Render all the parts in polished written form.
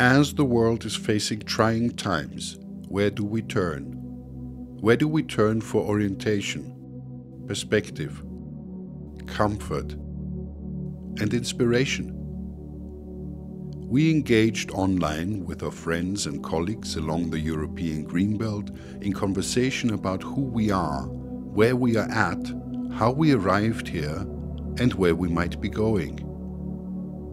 As the world is facing trying times, where do we turn? Where do we turn for orientation, perspective, comfort, and inspiration? We engaged online with our friends and colleagues along the European Greenbelt in conversation about who we are, where we are at, how we arrived here, and where we might be going.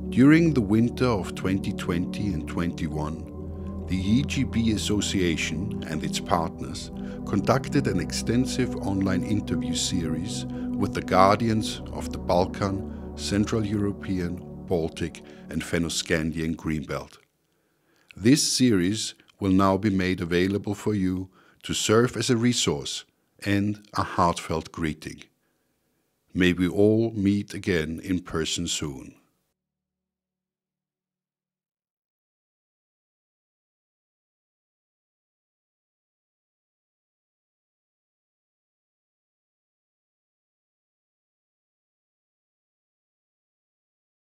During the winter of 2020 and 21, the EGB Association and its partners conducted an extensive online interview series with the guardians of the Balkan, Central European, Baltic and Fennoscandian Greenbelt. This series will now be made available for you to serve as a resource and a heartfelt greeting. May we all meet again in person soon.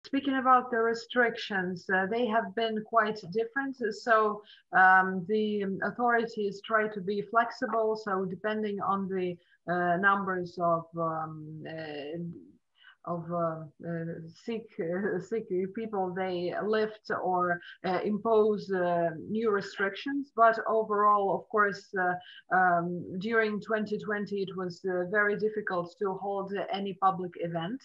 Speaking about the restrictions, they have been quite different. So the authorities try to be flexible. So depending on the numbers of sick people, they lift or impose new restrictions. But overall, of course, during 2020, it was very difficult to hold any public event,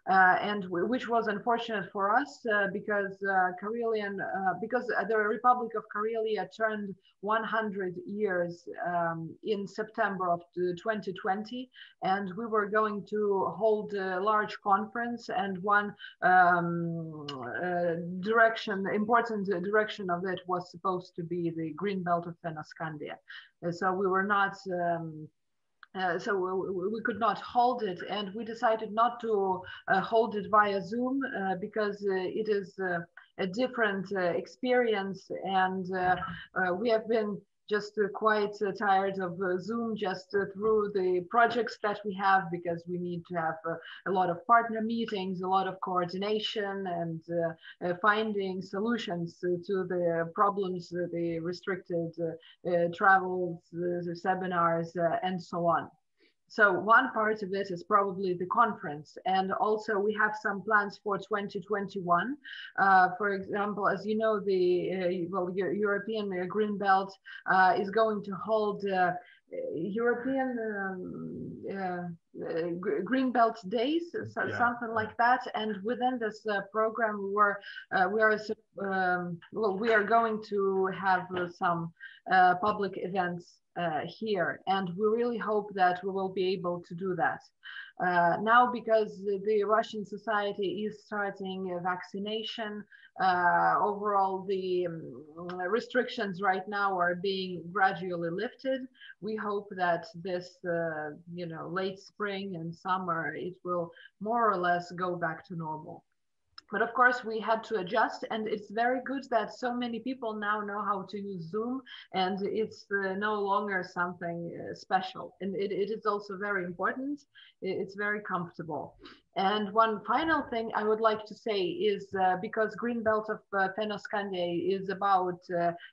and which was unfortunate for us because because the Republic of Karelia turned 100 years in September of 2020, and we were going to hold a large conference, and one important direction of it was supposed to be the green belt of Fennoscandia. So we were not we could not hold it, and we decided not to hold it via Zoom because it is a different experience, and we have been just quite tired of Zoom just through the projects that we have, because we need to have a lot of partner meetings, a lot of coordination, and finding solutions to the problems, the restricted travels, the seminars, and so on. So one part of it is probably the conference, and also we have some plans for 2021. For example, as you know, the European Green Belt is going to hold European Green Belt Days, something like that. And within this program, we are going to have some public events here, and we really hope that we will be able to do that. Now, because the Russian society is starting vaccination, overall the restrictions right now are being gradually lifted. We hope that this late spring and summer, it will more or less go back to normal. But of course, we had to adjust, and it's very good that so many people now know how to use Zoom, and it's no longer something special. And it is also very important. It's very comfortable. And one final thing I would like to say is because Green Belt of Fennoscandia is about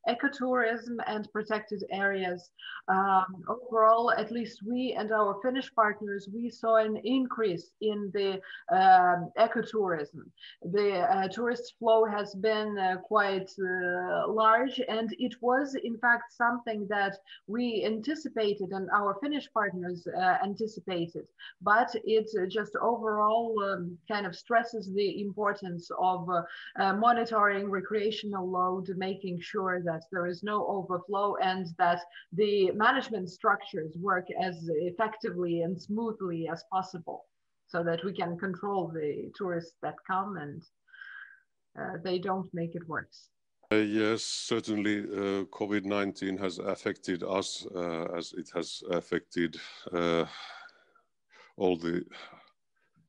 ecotourism and protected areas. Overall, at least we and our Finnish partners, we saw an increase in the ecotourism. The tourist flow has been quite large, and it was in fact something that we anticipated and our Finnish partners anticipated, but it just overall kind of stresses the importance of monitoring recreational load, making sure that there is no overflow and that the management structures work as effectively and smoothly as possible, so that we can control the tourists that come and they don't make it worse. Yes, certainly COVID-19 has affected us as it has affected all the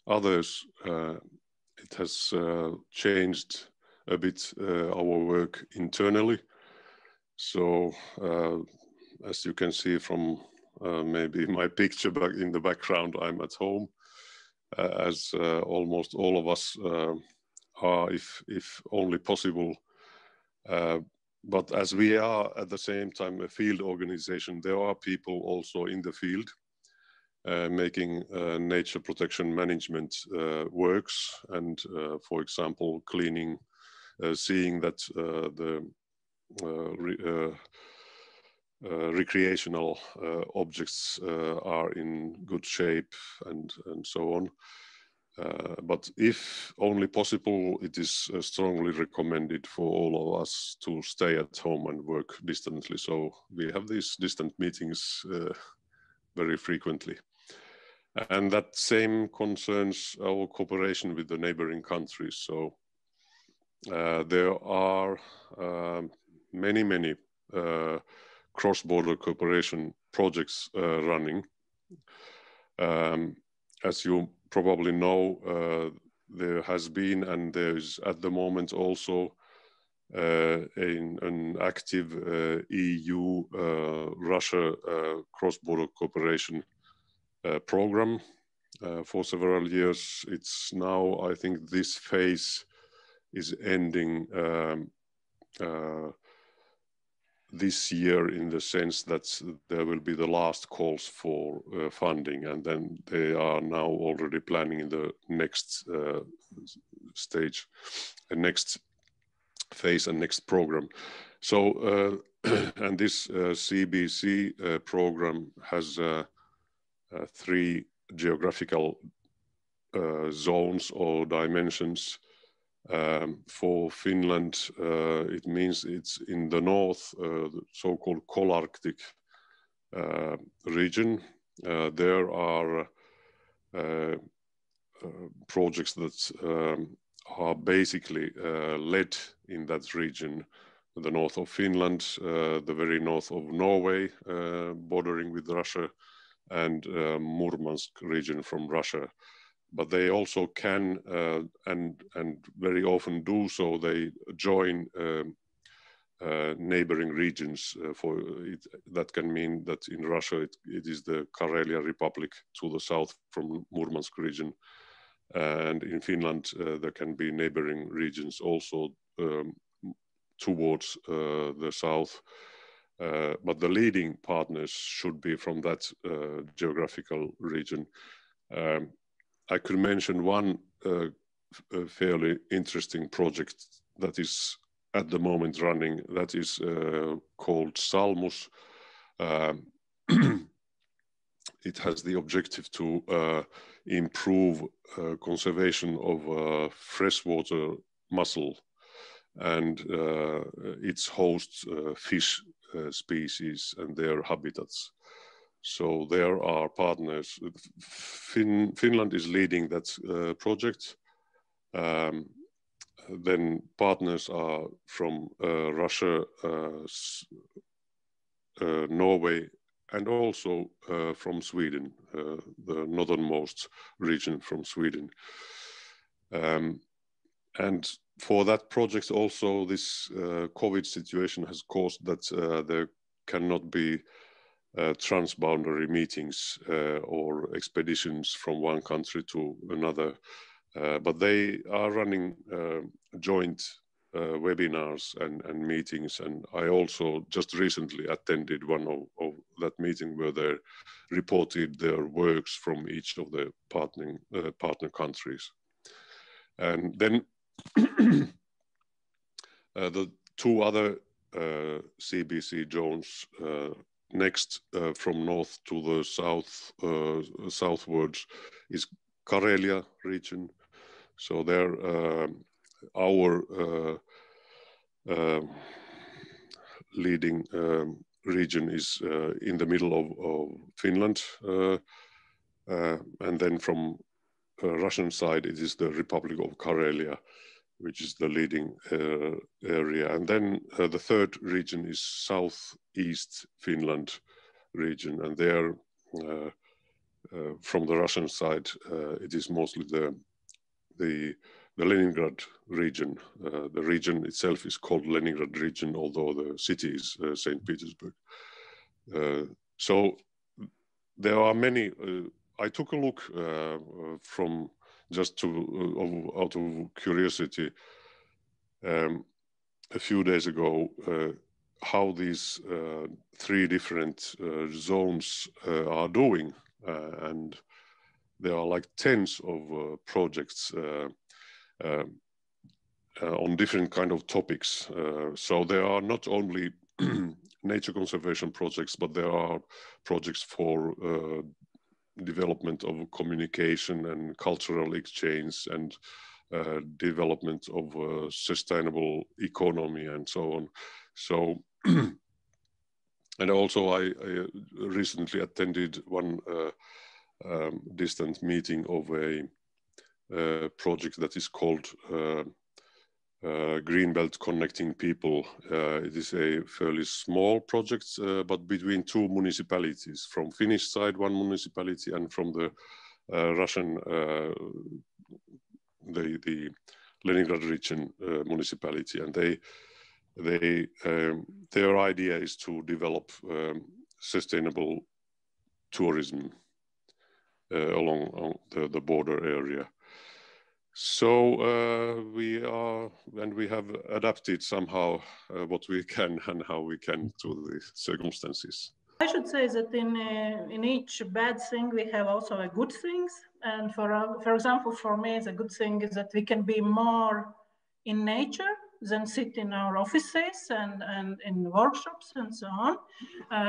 others. It has changed a bit our work internally. So as you can see from maybe my picture back in the background, I'm at home, as almost all of us are, if only possible, But as we are at the same time a field organization, there are people also in the field making nature protection management works, and for example, cleaning, seeing that the recreational objects are in good shape and so on. But if only possible, it is strongly recommended for all of us to stay at home and work distantly. So we have these distant meetings very frequently. And that same concerns our cooperation with the neighboring countries. So there are many cross-border cooperation projects running. As you probably know, there has been and there is at the moment also an active EU-Russia cross-border cooperation program for several years. It's now, I think this phase is ending this year, in the sense that there will be the last calls for funding, and then they are now already planning in the next stage, next phase and next program. So, and this CBC program has 3 geographical zones or dimensions. For Finland, it means it's in the north, the so-called Colarctic region. There are projects that are basically led in that region, the north of Finland, the very north of Norway, bordering with Russia, and Murmansk region from Russia. But they also can and very often do so. They join neighboring regions. For it, that can mean that in Russia it is the Karelia Republic to the south from Murmansk region, and in Finland there can be neighboring regions also towards the south. But the leading partners should be from that geographical region. I could mention one fairly interesting project that is at the moment running, that is called Salmus. It has the objective to improve conservation of freshwater mussel and its host fish species and their habitats. So there are partners. Finland is leading that project. Then partners are from Russia, Norway, and also from Sweden, the northernmost region from Sweden. And for that project also, this COVID situation has caused that there cannot be transboundary meetings or expeditions from one country to another. But they are running joint webinars and meetings. And I also just recently attended one of that meeting where they reported their works from each of the partner countries. And then the 2 other CBC zones next from north to the south, southwards is Karelia region. So there our leading region is in the middle of Finland. And then from Russian side, it is the Republic of Karelia, which is the leading area. And then the 3rd region is southeast Finland region. And there, from the Russian side, it is mostly the Leningrad region. The region itself is called Leningrad region, although the city is St. Petersburg. So there are many. I took a look from just out of curiosity. a few days ago how these 3 different zones are doing, and there are like tens of projects on different kind of topics. So there are not only nature conservation projects, but there are projects for development of communication and cultural exchange and development of sustainable economy and so on. So, and also I recently attended one distant meeting of a project that is called Greenbelt Connecting People. It is a fairly small project, but between 2 municipalities, from Finnish side 1 municipality and from the Russian, the Leningrad region municipality, and their idea is to develop sustainable tourism along the border area. So we have adapted somehow what we can and how we can to the circumstances. I should say that in each bad thing we have also a good things, and for example, for me, the good thing is that we can be more in nature than sit in our offices and in workshops and so on.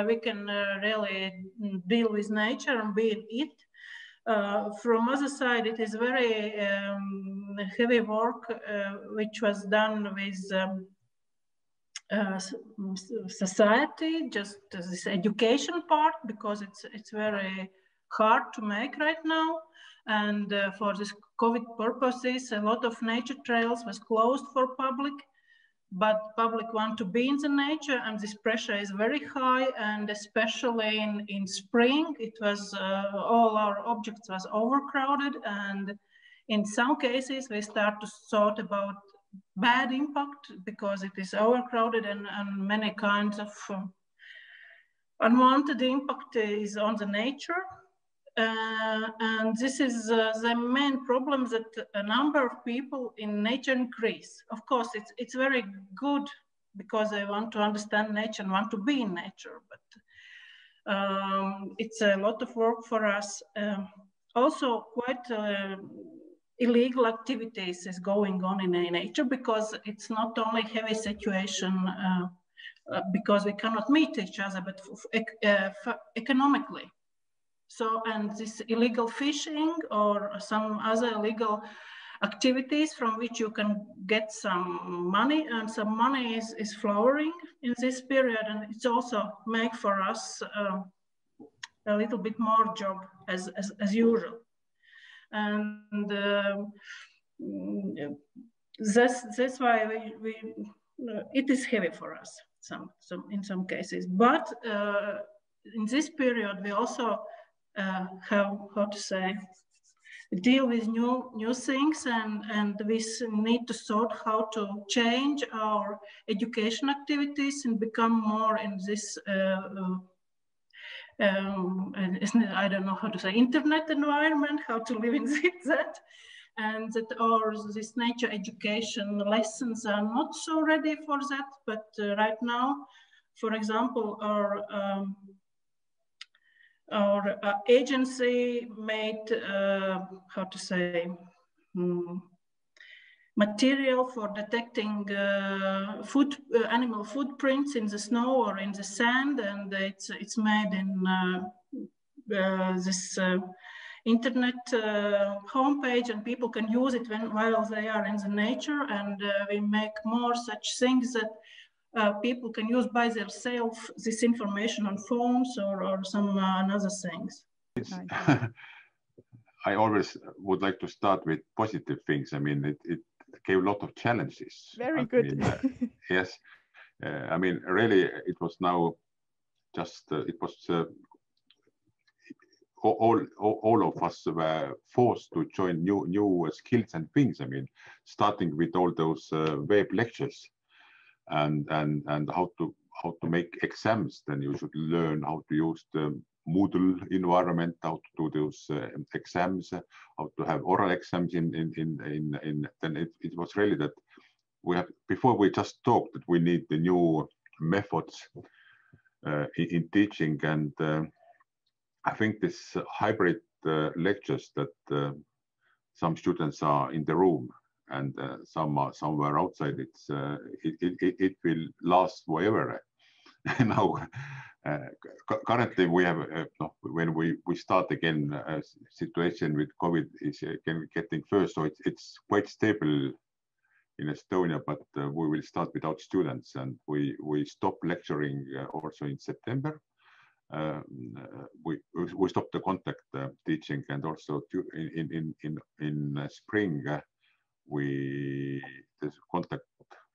We can really deal with nature and be in it. From other side, it is very heavy work which was done with society, just this education part, because it's very hard to make right now. And for this COVID purposes, a lot of nature trails was closed for public, but public want to be in the nature, and this pressure is very high. And especially in spring, it was all our objects was overcrowded, and in some cases we start to thought about bad impact because it is overcrowded, and many kinds of unwanted impact is on the nature. And this is the main problem, that a number of people in nature increase. Of course, it's very good because they want to understand nature and want to be in nature, but it's a lot of work for us. Also, quite illegal activities is going on in nature, because it's not only heavy situation because we cannot meet each other, but economically. So, and this illegal fishing or some other illegal activities from which you can get some money, and some money is flowering in this period, and it's also make for us a little bit more job as usual. And that's why it is heavy for us in some cases. But in this period, we also have, how to say, deal with new things, and we need to sort how to change our education activities and become more in this I don't know how to say, internet environment, how to live in that, and that or this nature education lessons are not so ready for that. But right now, for example, our agency made, how to say, material for detecting animal footprints in the snow or in the sand, and it's made in this internet homepage, and people can use it while they are in the nature. And we make more such things that people can use by themselves this information on phones or some other things. I always would like to start with positive things. I mean, it gave a lot of challenges. Very good. Yes. I mean, really, it was now just, it was all of us were forced to join new skills and things. I mean, starting with all those web lectures and how to make exams. Then you should learn how to use the Moodle environment, how to do those exams, how to have oral exams then it was really that before we just talked that we need the new methods in teaching, and I think this hybrid lectures that some students are in the room and some are somewhere outside, it will last forever. Now, currently we have when we start again, situation with COVID is again getting first, so it's quite stable in Estonia, but we will start without students, and we stop lecturing also in September. We stop the contact teaching, and also in spring this contact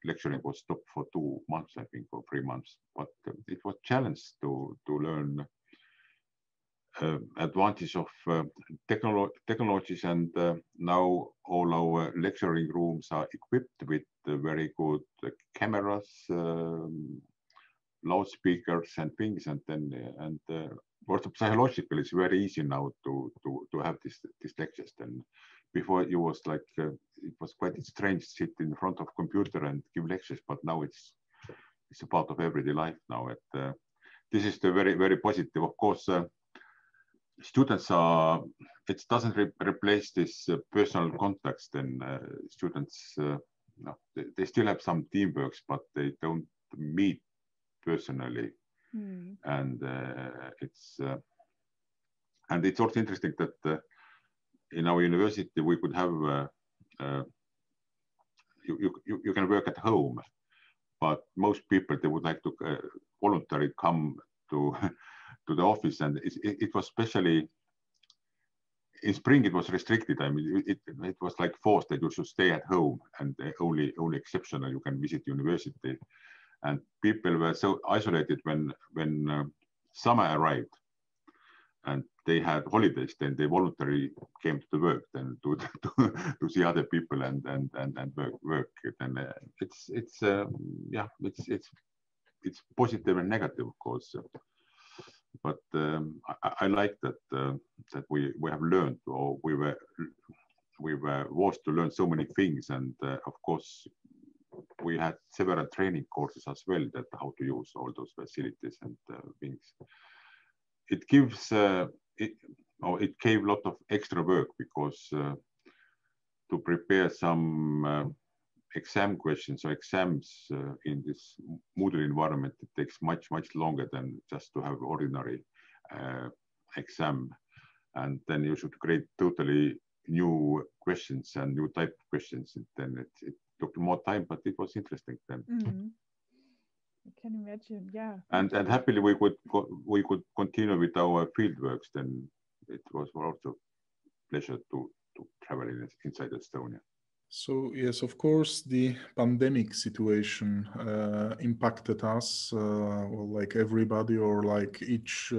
lecturing was stopped for 2 months, I think, or 3 months. But it was challenge to learn advantage of technologies, and now all our lecturing rooms are equipped with very good cameras, loudspeakers, and things. And then also psychologically, it's very easy now to have these lectures. Then before it was like it was quite strange to sit in front of computer and give lectures, but now it's a part of everyday life now. This is the very positive. Of course, students are. It doesn't replace this personal contacts. Then students, no, they still have some teamworks, but they don't meet personally. And it's also interesting that in our university we could have you can work at home, but most people, they would like to voluntarily come to the office, and it was especially in spring it was restricted. I mean, it was like forced that you should stay at home, and only exceptional you can visit university. And people were so isolated when summer arrived and they had holidays, then they voluntarily came to the work, then to see other people and work. And it's positive and negative, of course. But I like that we have learned, or we were forced to learn so many things, and of course we had several training courses as well, that how to use all those facilities and things. It gives it gave a lot of extra work, because to prepare some exam questions or exams in this Moodle environment, it takes much longer than just to have ordinary exam. And then you should create totally new questions and new type of questions. And then it took more time, but it was interesting then. I can imagine, yeah. And happily we could continue with our fieldworks. Then it was also pleasure to travel inside Estonia. So yes, of course, the pandemic situation impacted us, well, like everybody, or like each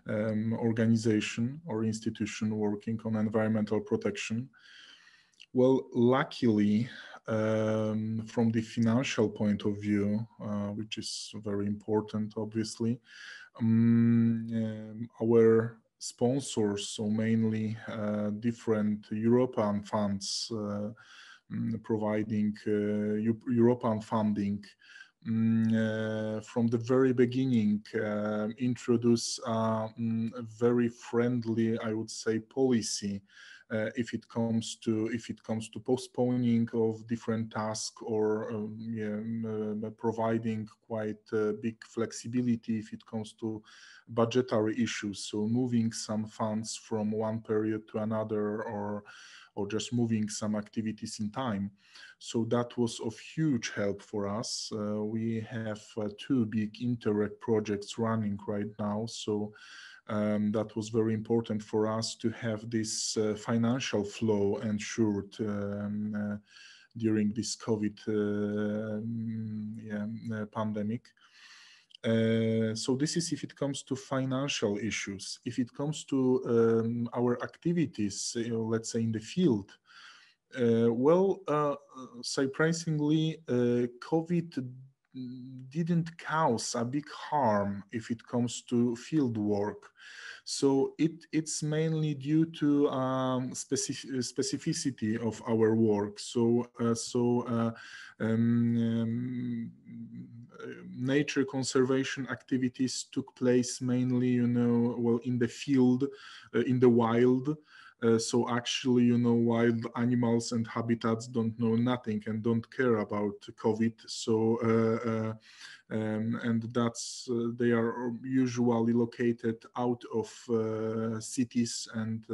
organization or institution working on environmental protection. Well, luckily, from the financial point of view, which is very important, obviously, our sponsors, so mainly different European funds providing European funding, from the very beginning introduce a very friendly, I would say, policy if it comes to postponing of different tasks, or providing quite big flexibility if it comes to budgetary issues. So moving some funds from one period to another, or just moving some activities in time. So that was of huge help for us. We have 2 big Interreg projects running right now. So that was very important for us to have this financial flow ensured during this COVID pandemic. So this is if it comes to financial issues. If it comes to our activities, let's say in the field, surprisingly, COVID didn't cause a big harm if it comes to field work. So it's mainly due to specificity of our work. Nature conservation activities took place mainly, you know, well, in the field, in the wild. So actually, you know, wild animals and habitats don't know nothing and don't care about COVID. So and that's they are usually located out of cities and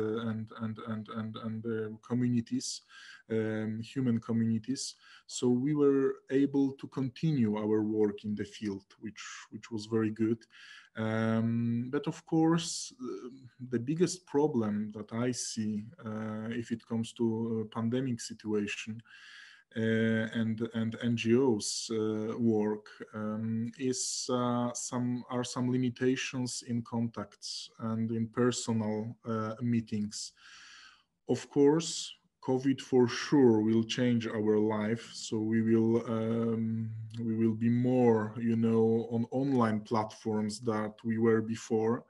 communities, human communities. So we were able to continue our work in the field, which was very good. But of course, the biggest problem that I see if it comes to pandemic situation and NGOs work is some limitations in contacts and in personal meetings. Of course, COVID for sure will change our life. So we will be more, you know, on online platforms that we were before,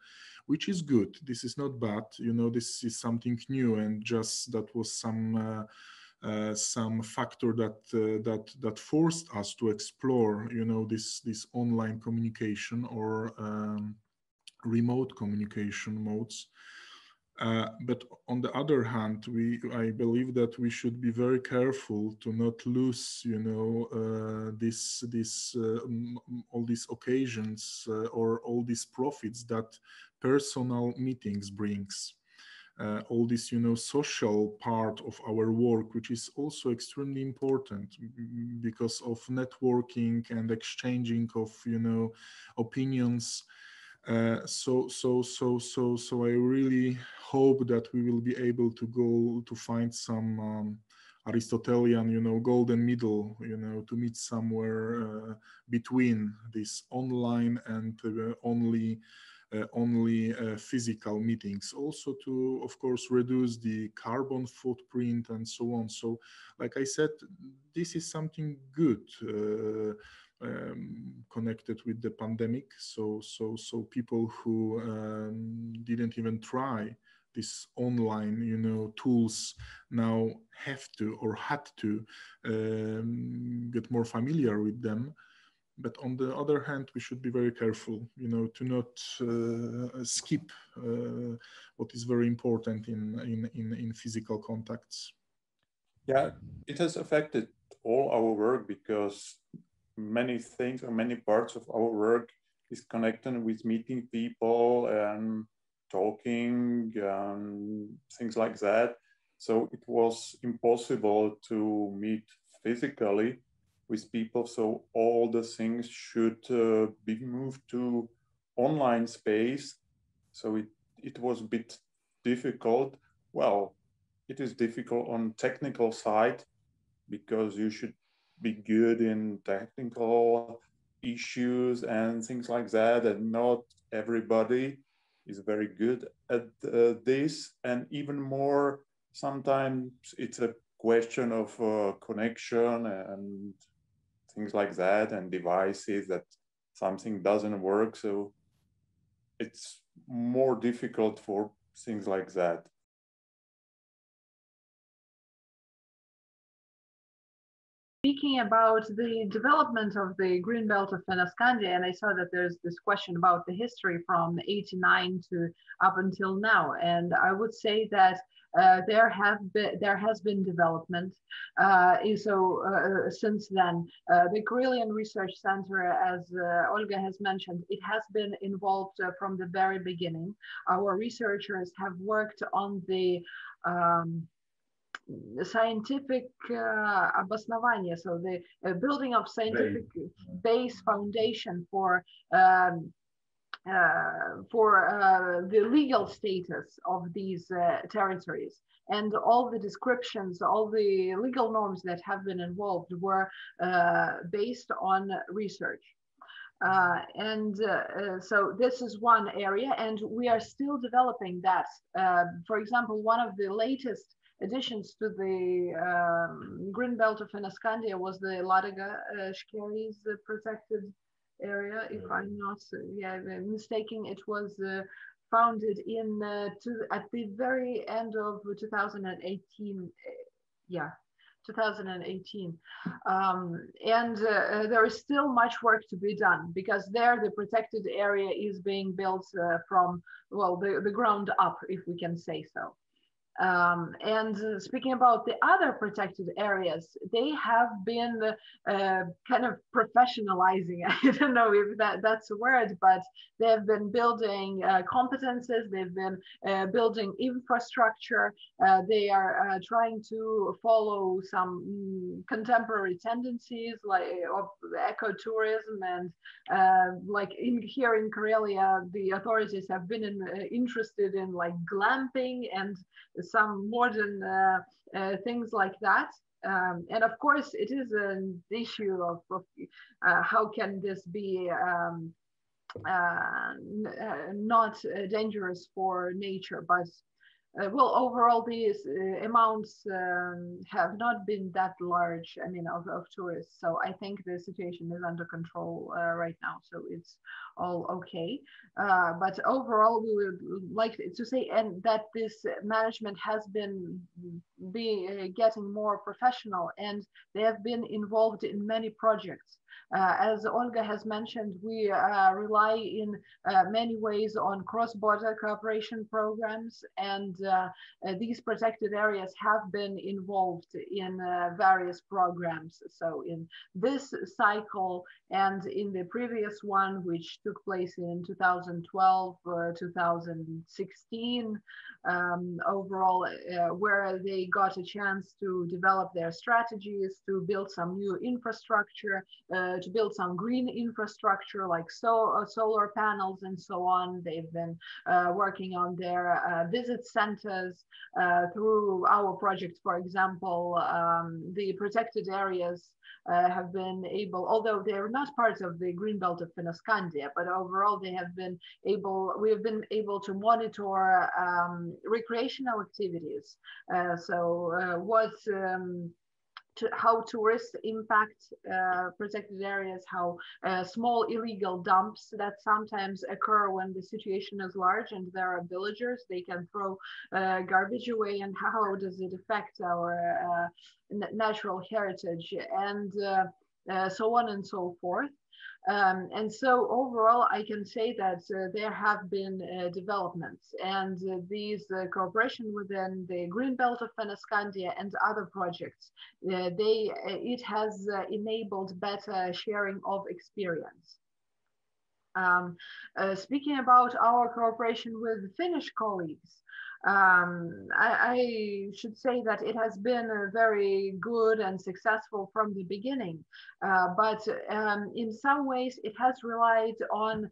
which is good. This is not bad. You know, this is something new, and just that was some factor that forced us to explore, you know, this online communication or remote communication modes. But on the other hand, I believe that we should be very careful to not lose, you know, all these occasions or all these profits that personal meetings brings. All this, you know, social part of our work, which is also extremely important because of networking and exchanging of, you know, opinions. So I really hope that we will be able to go to find some Aristotelian, you know, golden middle, you know, to meet somewhere between this online and only physical meetings, also to, of course, reduce the carbon footprint and so on. So, like I said, this is something good connected with the pandemic. So people who didn't even try these online, you know, tools now have to or had to get more familiar with them. But on the other hand, we should be very careful, you know, to not skip what is very important in physical contacts. Yeah, it has affected all our work because many things or many parts of our work is connected with meeting people and talking and things like that. So it was impossible to meet physically with people. So all the things should be moved to online space. So it was a bit difficult. Well, it is difficult on technical side because you should be good in technical issues and things like that, and not everybody is very good at this. And even more, sometimes it's a question of connection and things like that, and devices that something doesn't work. So it's more difficult for things like that. Speaking about the development of the green belt of Fennoscandia, and I saw that there's this question about the history from '89 to up until now, and I would say that there has been development. Since then, the Karelian Research Center, as Olga has mentioned, it has been involved from the very beginning. Our researchers have worked on the scientific обоснование, so the building of scientific base foundation for the legal status of these territories. And all the descriptions, all the legal norms that have been involved were based on research. So this is one area, and we are still developing that. For example, one of the latest additions to the green belt of Fennoscandia was the Ladaga Shkeris protected area, if I'm not mistaken. It was founded in at the very end of 2018. 2018. And there is still much work to be done, because there the protected area is being built from, well, the ground up, if we can say so. And speaking about the other protected areas, they have been kind of professionalizing. I don't know if that's a word, but they have been building competences, they've been building infrastructure, they are trying to follow some contemporary tendencies like of ecotourism, and like here in Karelia, the authorities have been interested in like glamping and some modern things like that. And of course, it is an issue of how can this be not dangerous for nature, but well, overall, these amounts have not been that large, I mean, of tourists. So I think the situation is under control right now. So it's all okay. But overall, we would like to say and that this management has been getting more professional, and they have been involved in many projects. As Olga has mentioned, we rely in many ways on cross-border cooperation programs, and these protected areas have been involved in various programs. So in this cycle and in the previous one, which took place in 2012, 2016, overall, where they got a chance to develop their strategies, to build some new infrastructure, to build some green infrastructure like solar panels and so on. They've been working on their visit centers through our project. For example, the protected areas have been able, although they're not part of the green belt of Fennoscandia, but overall we have been able to monitor recreational activities. How tourists impact protected areas, how small illegal dumps that sometimes occur when the situation is large and there are villagers, they can throw garbage away, and how does it affect our natural heritage, and so on and so forth. And so overall, I can say that there have been developments, and these cooperation within the Green Belt of Fennoscandia and other projects, it has enabled better sharing of experience. Speaking about our cooperation with Finnish colleagues, I should say that it has been very good and successful from the beginning, but in some ways it has relied on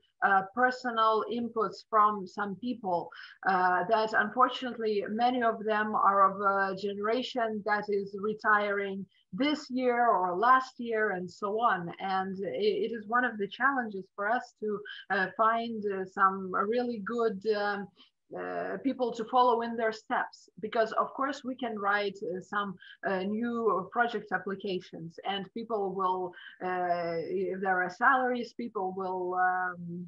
personal inputs from some people that unfortunately many of them are of a generation that is retiring this year or last year and so on. And it is one of the challenges for us to find some really good people to follow in their steps, because of course we can write some new project applications, and people will, if there are salaries, people will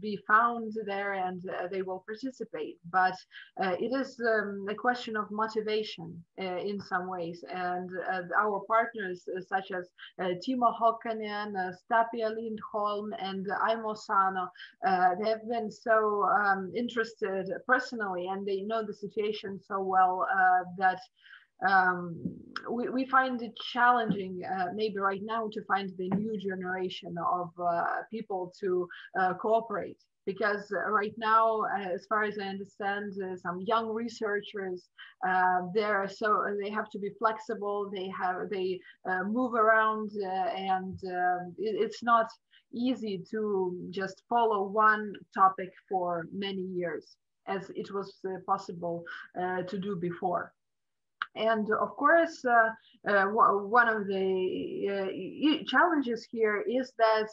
be found there, and they will participate. But it is a question of motivation in some ways, and our partners such as Timo Hokkanen, Stapia Lindholm, and Aimo Sano, they have been so interested personally, and they know the situation so well that we find it challenging maybe right now to find the new generation of people to cooperate, because right now, as far as I understand, some young researchers, they have to be flexible, they move around, and it's not easy to just follow one topic for many years, as it was possible to do before. And of course, one of the challenges here is that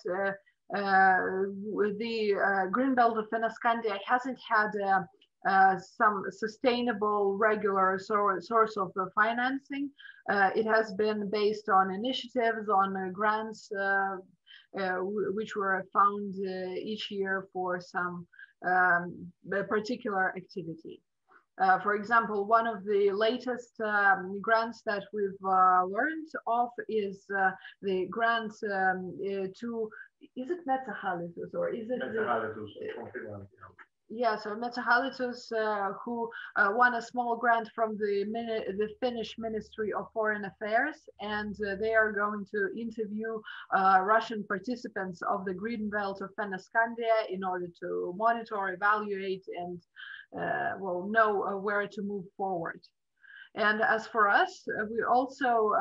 the Green Belt of Fennoscandia hasn't had some sustainable, regular source of financing. It has been based on initiatives, on grants, which were found each year for some particular activity. For example, one of the latest grants that we've learned of is the grant to, is it Metsähallitus or is it? Yeah, so Metsähallitus, who won a small grant from the Finnish Ministry of Foreign Affairs, and they are going to interview Russian participants of the green belt of Fennoscandia in order to monitor, evaluate, and well, know where to move forward. And as for us, we also,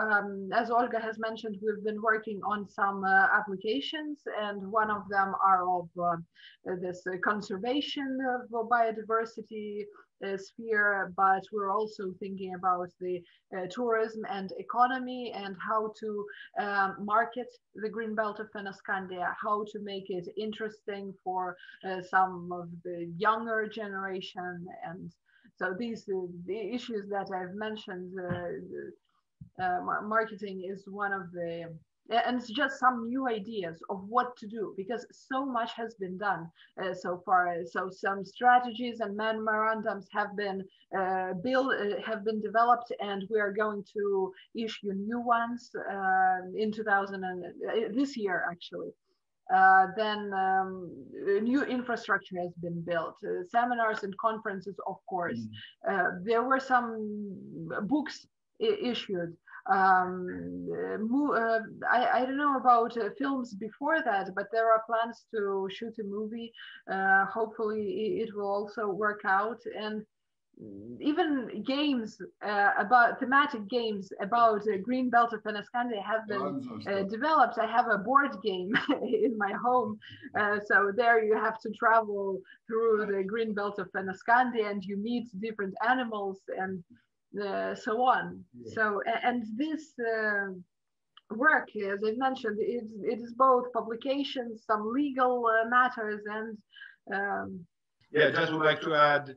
as Olga has mentioned, we've been working on some applications, and one of them are of this conservation of biodiversity sphere, but we're also thinking about the tourism and economy and how to market the green belt of Fennoscandia, how to make it interesting for some of the younger generation. And so these the issues that I've mentioned, marketing is one of the, and it's just some new ideas of what to do, because so much has been done so far. So some strategies and memorandums have been developed, and we are going to issue new ones in this year actually. Then new infrastructure has been built, seminars and conferences, of course. There were some books issued. I don't know about films before that, but there are plans to shoot a movie. Hopefully it will also work out. And even games about thematic games about green belt of Fennoscandia have been developed. I have a board game in my home, so there you have to travel through the green belt of Fennoscandia and you meet different animals and so on. So, and this work, as I mentioned, it is both publications, some legal matters, and yeah, just would like to add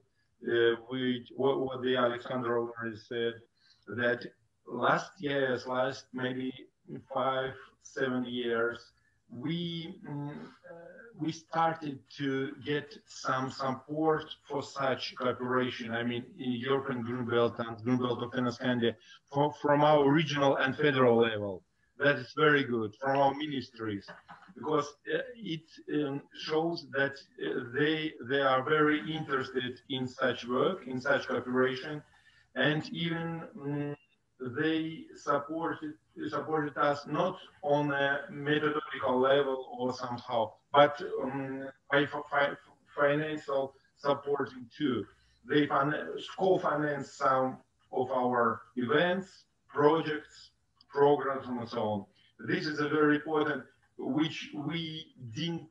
what the Alexander already said, that last maybe 5-7 years, we started to get some support for such cooperation. I mean, in European Green Belt and Green Belt of Fennoscandia from our regional and federal level. That is very good, from our ministries, because it shows that they are very interested in such work, in such cooperation, and even they supported us not on a methodological level or somehow, but by financial supporting too. They co-finance some of our events, projects, programs, and so on. This is a very important, which we didn't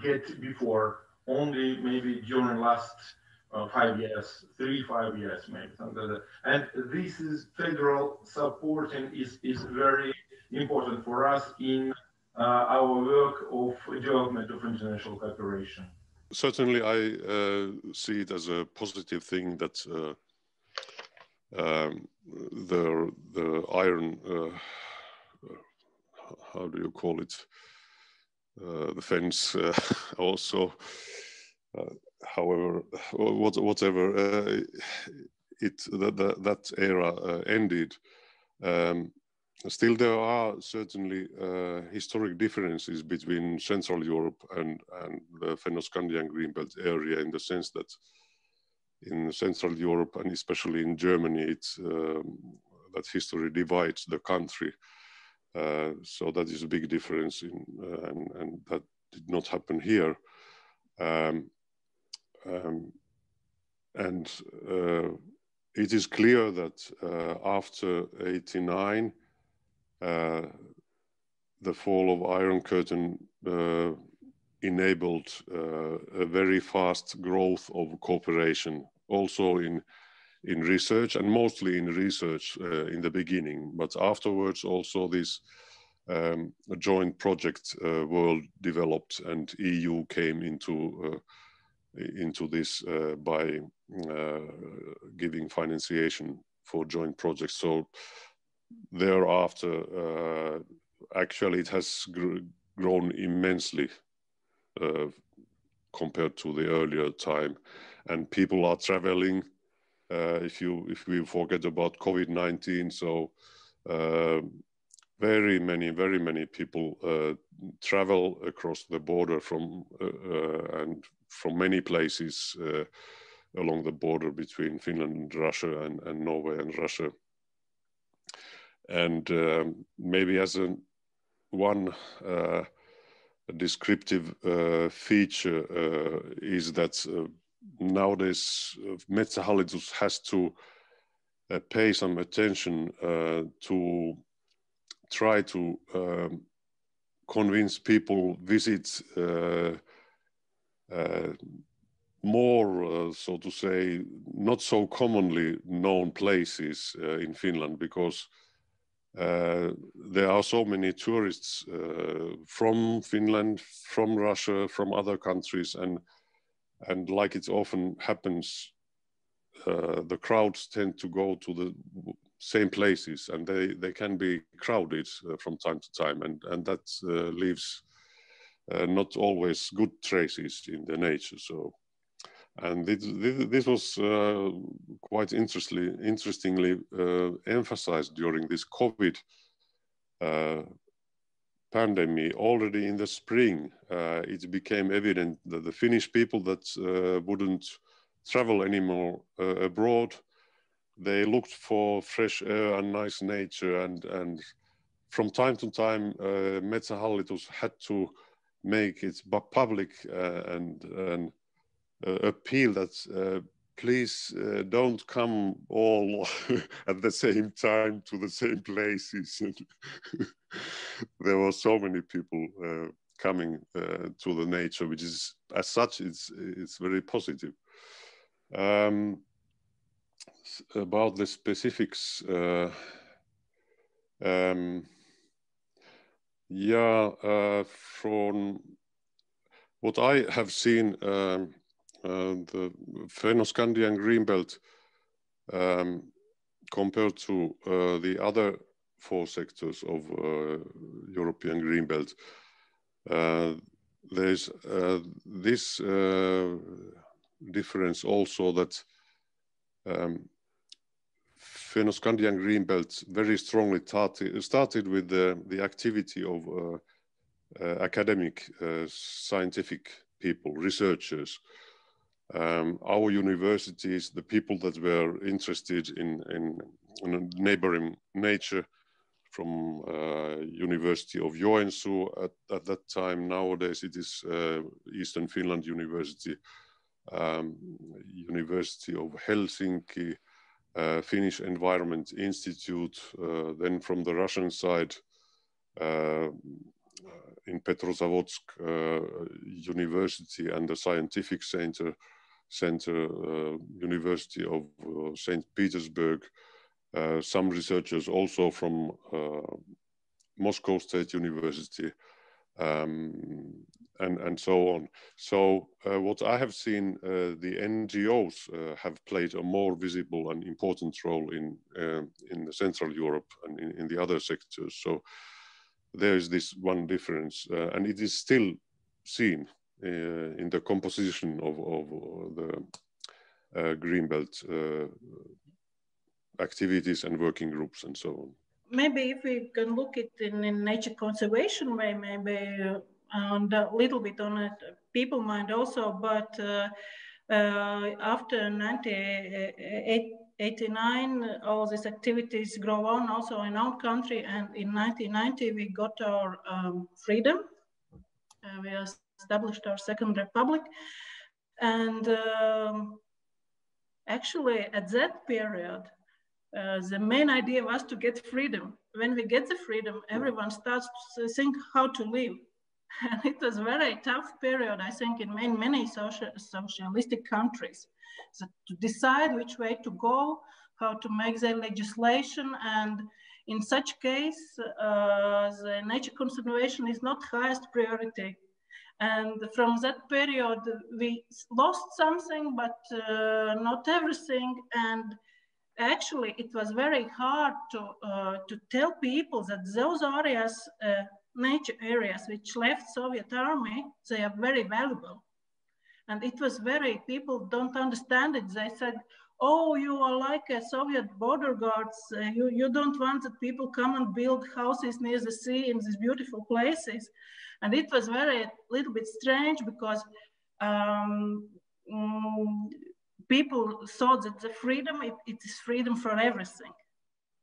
get before, only maybe during last 5 years, 3-5 years, maybe something like that. And this is federal supporting is very important for us in our work of development of international cooperation. Certainly, I see it as a positive thing that the iron, how do you call it, the fence also, however, whatever, that era ended. Still, there are certainly historic differences between Central Europe and the Fennoscandian Greenbelt area, in the sense that in Central Europe, and especially in Germany, it's that history divides the country. So that is a big difference, and that did not happen here. It is clear that after '89, the fall of Iron Curtain enabled a very fast growth of cooperation, also in research, and mostly in research in the beginning. But afterwards, also this joint project world developed, and EU came into into this by giving financiation for joint projects. So thereafter, actually, it has grown immensely compared to the earlier time, and people are traveling. If we forget about COVID-19, so very many people travel across the border from and from many places along the border between Finland and Russia and Norway and Russia. And maybe as one descriptive feature is that nowadays Metsähallitus has to pay some attention to try to convince people visit more, so to say, not so commonly known places in Finland, because there are so many tourists from Finland, from Russia, from other countries, and like it often happens, the crowds tend to go to the same places, and they can be crowded from time to time, and that leaves not always good traces in the nature. So, and this was quite interestingly emphasized during this COVID pandemic. Already in the spring, it became evident that the Finnish people that wouldn't travel anymore abroad, they looked for fresh air and nice nature, and from time to time, Metsähallitus had to make it public and appeal that please don't come all at the same time to the same places. There were so many people coming to the nature, which is, as such, it's very positive. About the specifics, from what I have seen, the Fennoscandian Greenbelt compared to the other 4 sectors of European Greenbelt, there's this difference also, that Fennoscandian Greenbelt very strongly started with the activity of academic, scientific people, researchers. Our universities, the people that were interested in neighboring nature, from University of Joensuu at that time. Nowadays it is Eastern Finland University, University of Helsinki, Finnish Environment Institute, then from the Russian side, in Petrozavodsk University and the Scientific Center, University of St. Petersburg, some researchers also from Moscow State University, and so on. So what I have seen, the NGOs have played a more visible and important role in the Central Europe and in the other sectors. So there is this one difference, and it is still seen in the composition of the Greenbelt activities and working groups and so on. Maybe if we can look at it in nature conservation way, maybe and a little bit on it, people mind also, but after 1989, all these activities grow on also in our country, and in 1990 we got our freedom. We established our second republic, and actually at that period, the main idea was to get freedom. When we get the freedom, everyone starts to think how to live. And it was a very tough period, I think, in many socialistic countries. So to decide which way to go, how to make their legislation. And in such case, the nature conservation is not highest priority. And from that period, we lost something, but not everything. And actually, it was very hard to tell people that those areas, nature areas which left Soviet army, they are very valuable. And it was very, people don't understand it. They said, oh, you are like a Soviet border guards. You don't want that people come and build houses near the sea in these beautiful places. And it was very, little bit strange because people thought that the freedom, it is freedom for everything.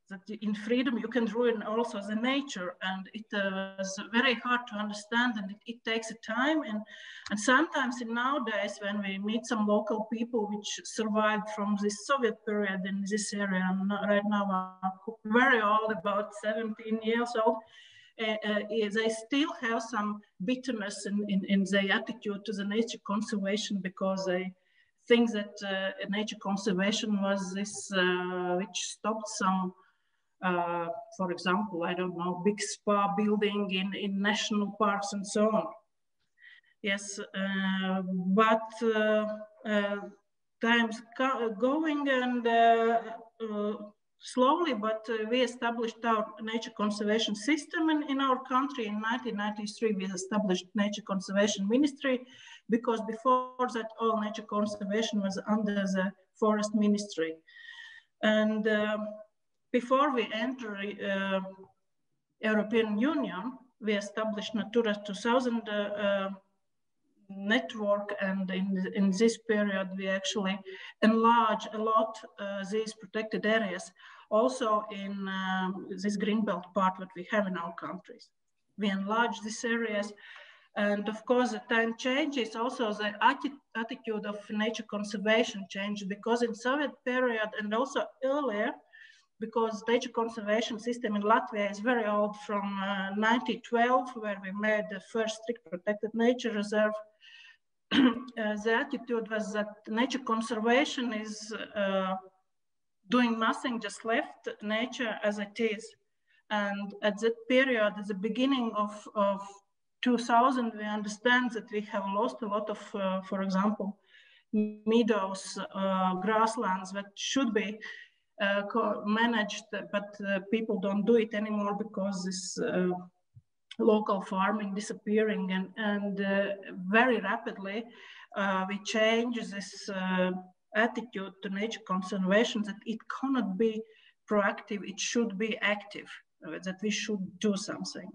That in freedom you can ruin also the nature, and it was very hard to understand, and it takes a time. And sometimes nowadays when we meet some local people which survived from this Soviet period in this area, and right now I'm very old, about 17 years old, they still have some bitterness in their attitude to the nature conservation, because they think that nature conservation was this which stopped some, for example, I don't know, big spa building in national parks and so on. Yes, but time's going, and slowly, but we established our nature conservation system in our country. In 1993, we established Nature Conservation Ministry, because before that, all nature conservation was under the Forest Ministry. And before we enter European Union, we established Natura 2000 network, and in this period we actually enlarged a lot these protected areas, also in this greenbelt part that we have in our countries. We enlarged these areas, and of course the time changes, also the attitude of nature conservation changed, because in Soviet period and also earlier, because nature conservation system in Latvia is very old, from 1912, where we made the first strict protected nature reserve. The attitude was that nature conservation is doing nothing, just left nature as it is. And at that period, at the beginning of 2000, we understand that we have lost a lot of, for example, meadows, grasslands that should be managed, but people don't do it anymore, because this local farming disappearing, and very rapidly we change this attitude to nature conservation, that it cannot be proactive, it should be active, that we should do something.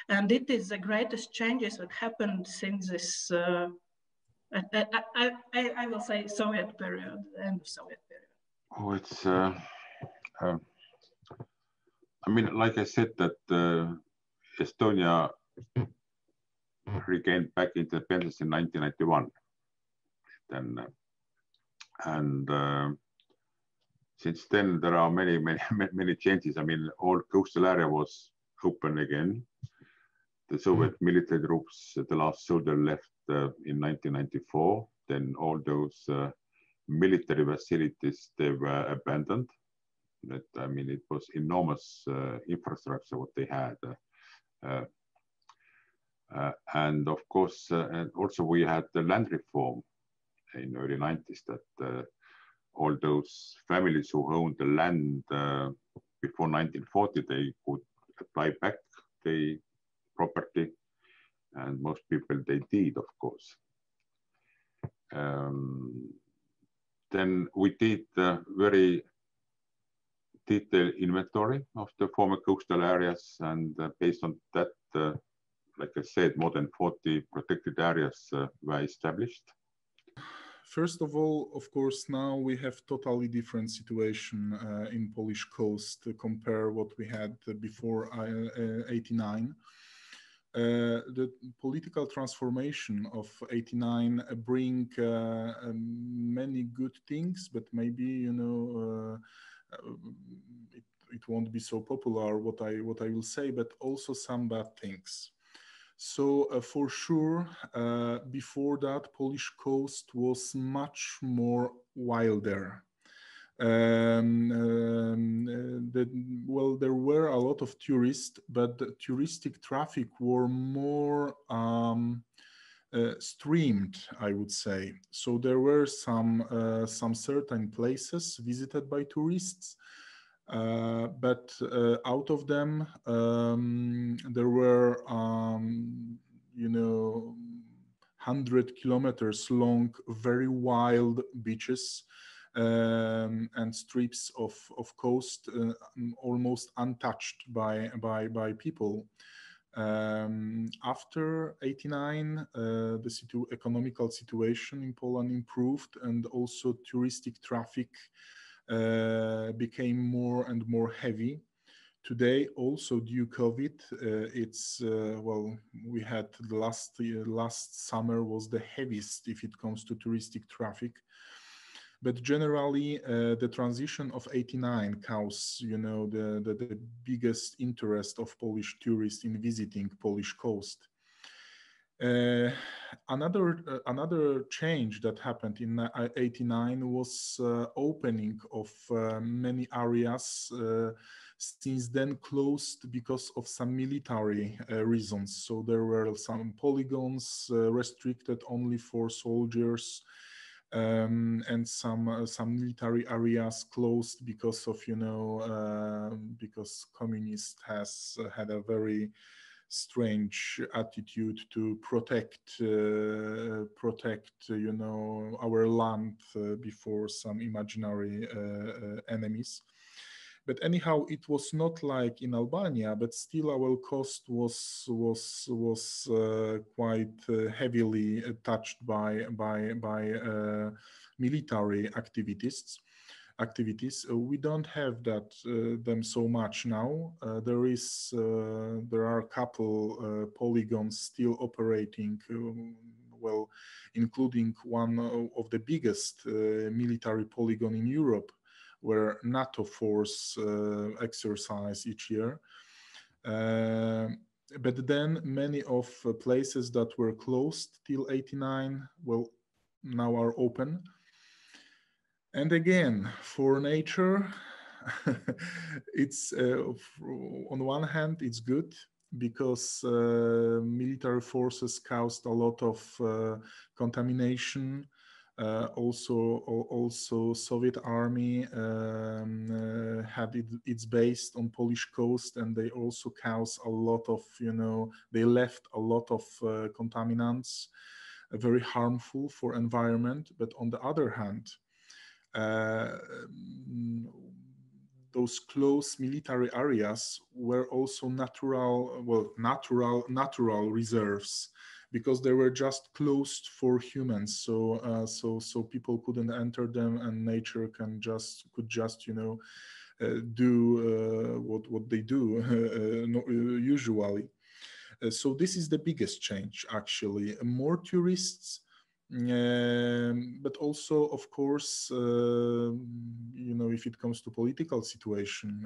And it is the greatest changes that happened since this, I will say, Soviet period, end of Soviet period. Oh, it's, I mean, like I said, that Estonia regained back independence in 1991. Then, and since then, there are many changes. I mean, all coastal area was open again. The Soviet military troops, the last soldier left in 1994. Then all those military facilities, they were abandoned. That, I mean, it was enormous infrastructure what they had. And of course, and also we had the land reform in early 90s, that all those families who owned the land before 1940, they could apply back the property, and most people, they did, of course. Then we did a very detailed inventory of the former coastal areas, and based on that, like I said, more than 40 protected areas were established. First of all, of course, now we have totally different situation in Polish coast to compare what we had before 89. The political transformation of 89 bring many good things, but maybe, you know, it won't be so popular what I will say, but also some bad things. So for sure, before that, Polish coast was much more wilder. Well, there were a lot of tourists, but the touristic traffic were more streamed, I would say. So there were some certain places visited by tourists, but out of them, there were, you know, 100 kilometers long, very wild beaches and strips of coast almost untouched by people. After 89, the economical situation in Poland improved, and also touristic traffic became more and more heavy. Today, also due COVID, it's well, we had the last summer was the heaviest if it comes to touristic traffic. But generally, the transition of 89 caused, you know, the biggest interest of Polish tourists in visiting Polish coast. Another change that happened in 89 was opening of many areas since then closed because of some military reasons. So there were some polygons restricted only for soldiers, and some military areas closed because of, you know, because communists has had a very strange attitude to protect, you know, our land before some imaginary enemies. But anyhow, it was not like in Albania, but still our coast was quite heavily touched by military activities. We don't have that them so much now. There are a couple polygons still operating, well, including one of the biggest military polygon in Europe, where NATO force exercise each year. But then many of places that were closed till 89, well, now are open. And again, for nature, it's on one hand, it's good because military forces caused a lot of contamination. Also Soviet army had its base on Polish coast, and they also caused a lot of, you know, they left a lot of contaminants, very harmful for environment. But on the other hand, those close military areas were also natural reserves, because they were just closed for humans. So people couldn't enter them, and nature could just, you know, do what they do usually. So this is the biggest change, actually. More tourists, but also, of course, you know, if it comes to political situation,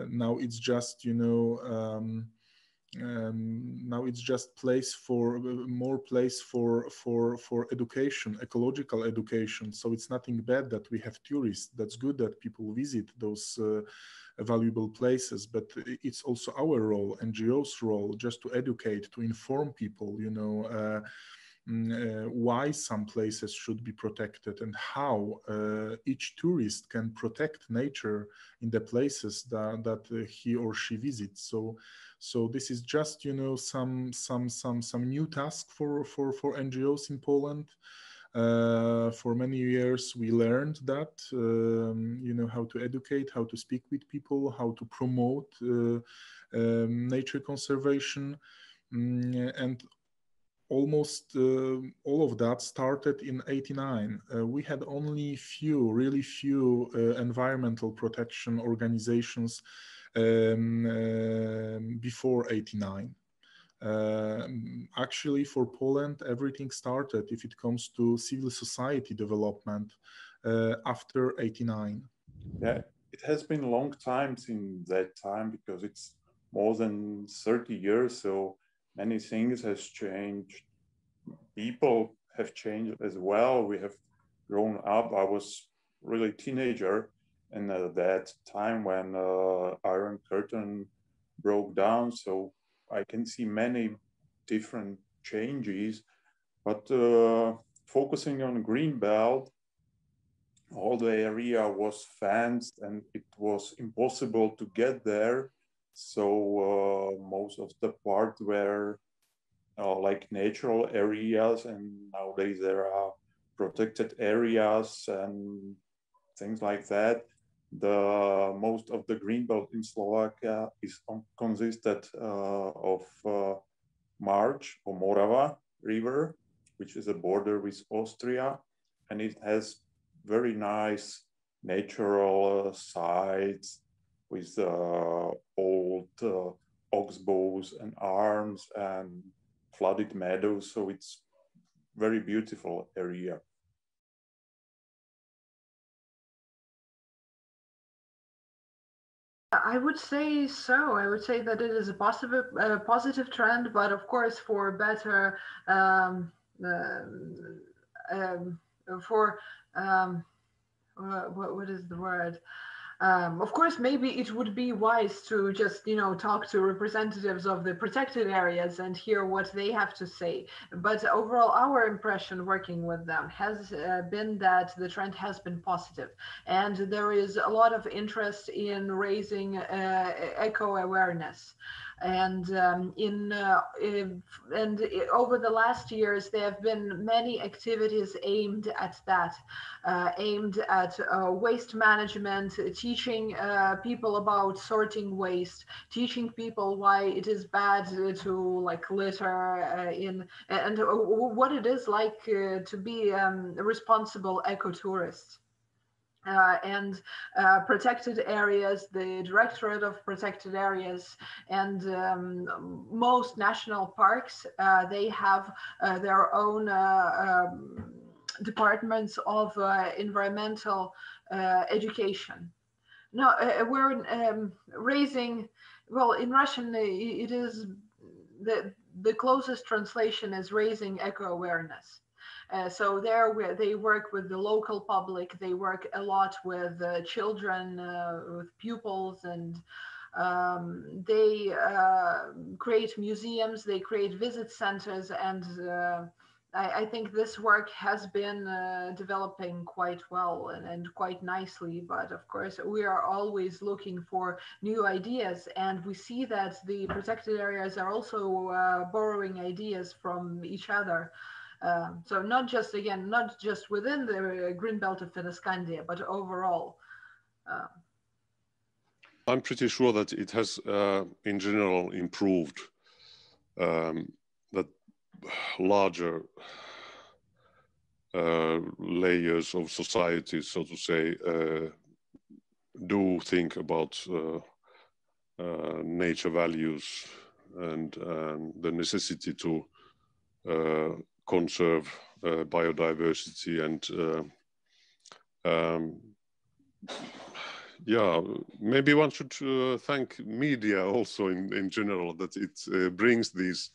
now it's just, you know, now it's just more place for education, ecological education. So it's nothing bad that we have tourists. That's good that people visit those valuable places, but it's also our role, NGOs' role, just to educate, to inform people, you know, why some places should be protected, and how each tourist can protect nature in the places that he or she visits. So this is just, you know, some new task for NGOs in Poland. For many years we learned that, you know, how to educate, how to speak with people, how to promote nature conservation, and almost all of that started in 89. We had only really few environmental protection organizations before 89. Actually, for Poland, everything started, if it comes to civil society development, after 89. Yeah, it has been a long time since that time, because it's more than 30 years. So many things has changed. People have changed as well. We have grown up. I was really teenager in that time when Iron Curtain broke down. So I can see many different changes. But focusing on Greenbelt, all the area was fenced and it was impossible to get there. So most of the part were like natural areas, and nowadays there are protected areas and things like that. The most of the Greenbelt in Slovakia is consisted of March or Morava River, which is a border with Austria, and it has very nice natural sites with old ox bows and arms and flooded meadows. So it's very beautiful area. I would say so. I would say that it is a positive trend, but of course, for better, what is the word? Of course, maybe it would be wise to just, talk to representatives of the protected areas and hear what they have to say. But overall, our impression working with them has been that the trend has been positive, and there is a lot of interest in raising eco-awareness. And over the last years, there have been many activities aimed at that, aimed at waste management, teaching people about sorting waste, teaching people why it is bad to like litter and what it is like to be a responsible eco-tourist. And protected areas, the Directorate of Protected Areas, and most national parks, they have their own departments of environmental education. No, we're raising, well, in Russian, it is the closest translation is raising eco-awareness. So there they work with the local public, they work a lot with children, with pupils, and they create museums, they create visit centers, and I think this work has been developing quite well and quite nicely, but of course we are always looking for new ideas, and we see that the protected areas are also borrowing ideas from each other. So not just within the green belt of Fennoscandia, but overall. I'm pretty sure that it has in general improved, that larger layers of society, so to say, do think about nature values and the necessity to conserve biodiversity, and yeah, maybe one should thank media also in general, that it brings these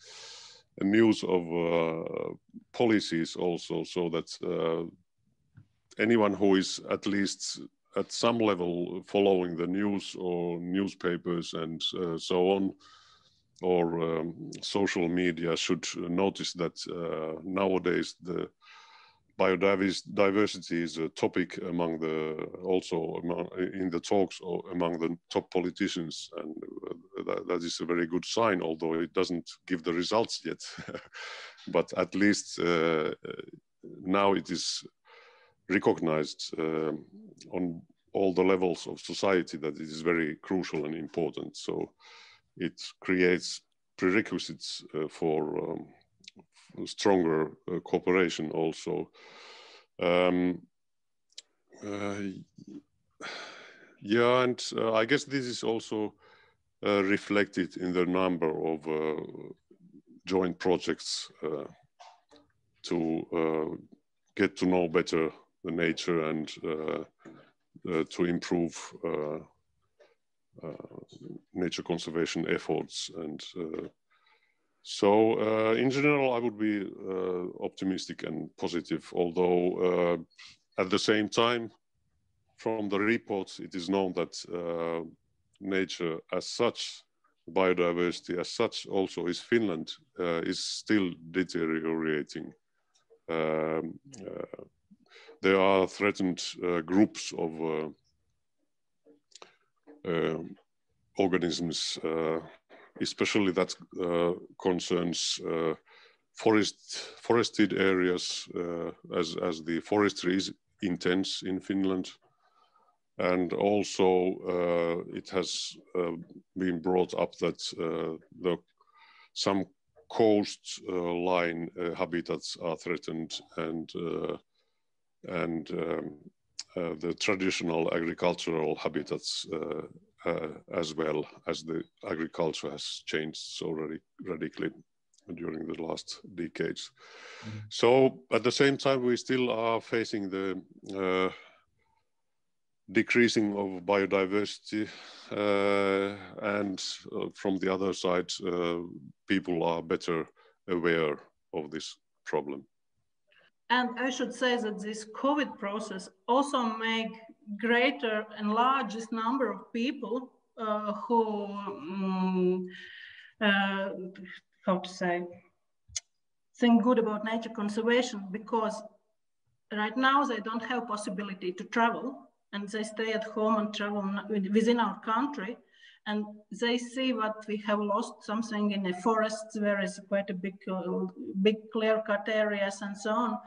news of policies also, so that anyone who is at least at some level following the news or newspapers and so on, or social media, should notice that nowadays the biodiversity is a topic among in the talks or among the top politicians, and that is a very good sign, although it doesn't give the results yet. But at least now it is recognized on all the levels of society that it is very crucial and important. So it creates prerequisites for stronger cooperation also. Yeah, and I guess this is also reflected in the number of joint projects to get to know better the nature and to improve nature conservation efforts. And so in general, I would be optimistic and positive, although at the same time, from the reports, it is known that nature as such biodiversity as such, also is Finland, is still deteriorating. There are threatened groups of organisms, especially that concerns forested areas, as the forestry is intense in Finland. And also it has been brought up that some coastline habitats are threatened, and the traditional agricultural habitats as well, as the agriculture has changed so radically during the last decades. Mm-hmm. So at the same time, we still are facing the decreasing of biodiversity, and from the other side, people are better aware of this problem. And I should say that this COVID process also make greater and largest number of people who, how to say, think good about nature conservation, because right now they don't have possibility to travel, and they stay at home and travel within our country, and they see what we have lost, something in the forests where is quite a big clear-cut areas and so on.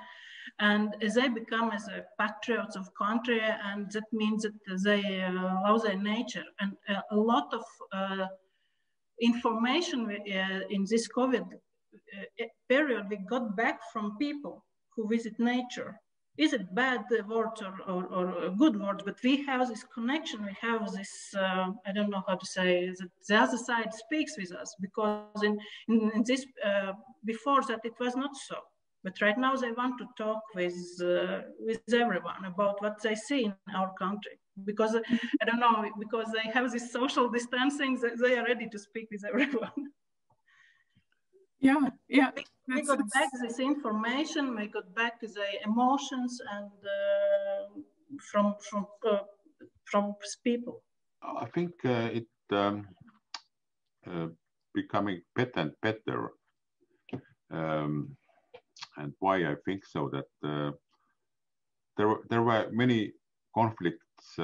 And they become as a patriots of country, and that means that they love their nature. And a lot of information in this COVID period we got back from people who visit nature. Is it bad words or good words? But we have this connection, we have this, I don't know how to say, that the other side speaks with us, because in this, before that it was not so. But right now they want to talk with everyone about what they see in our country. Because, I don't know, because they have this social distancing, they are ready to speak with everyone. Yeah, yeah. We got back this information, we got back the emotions, and from people. I think it becoming better and better. And why I think so, that there were many conflicts,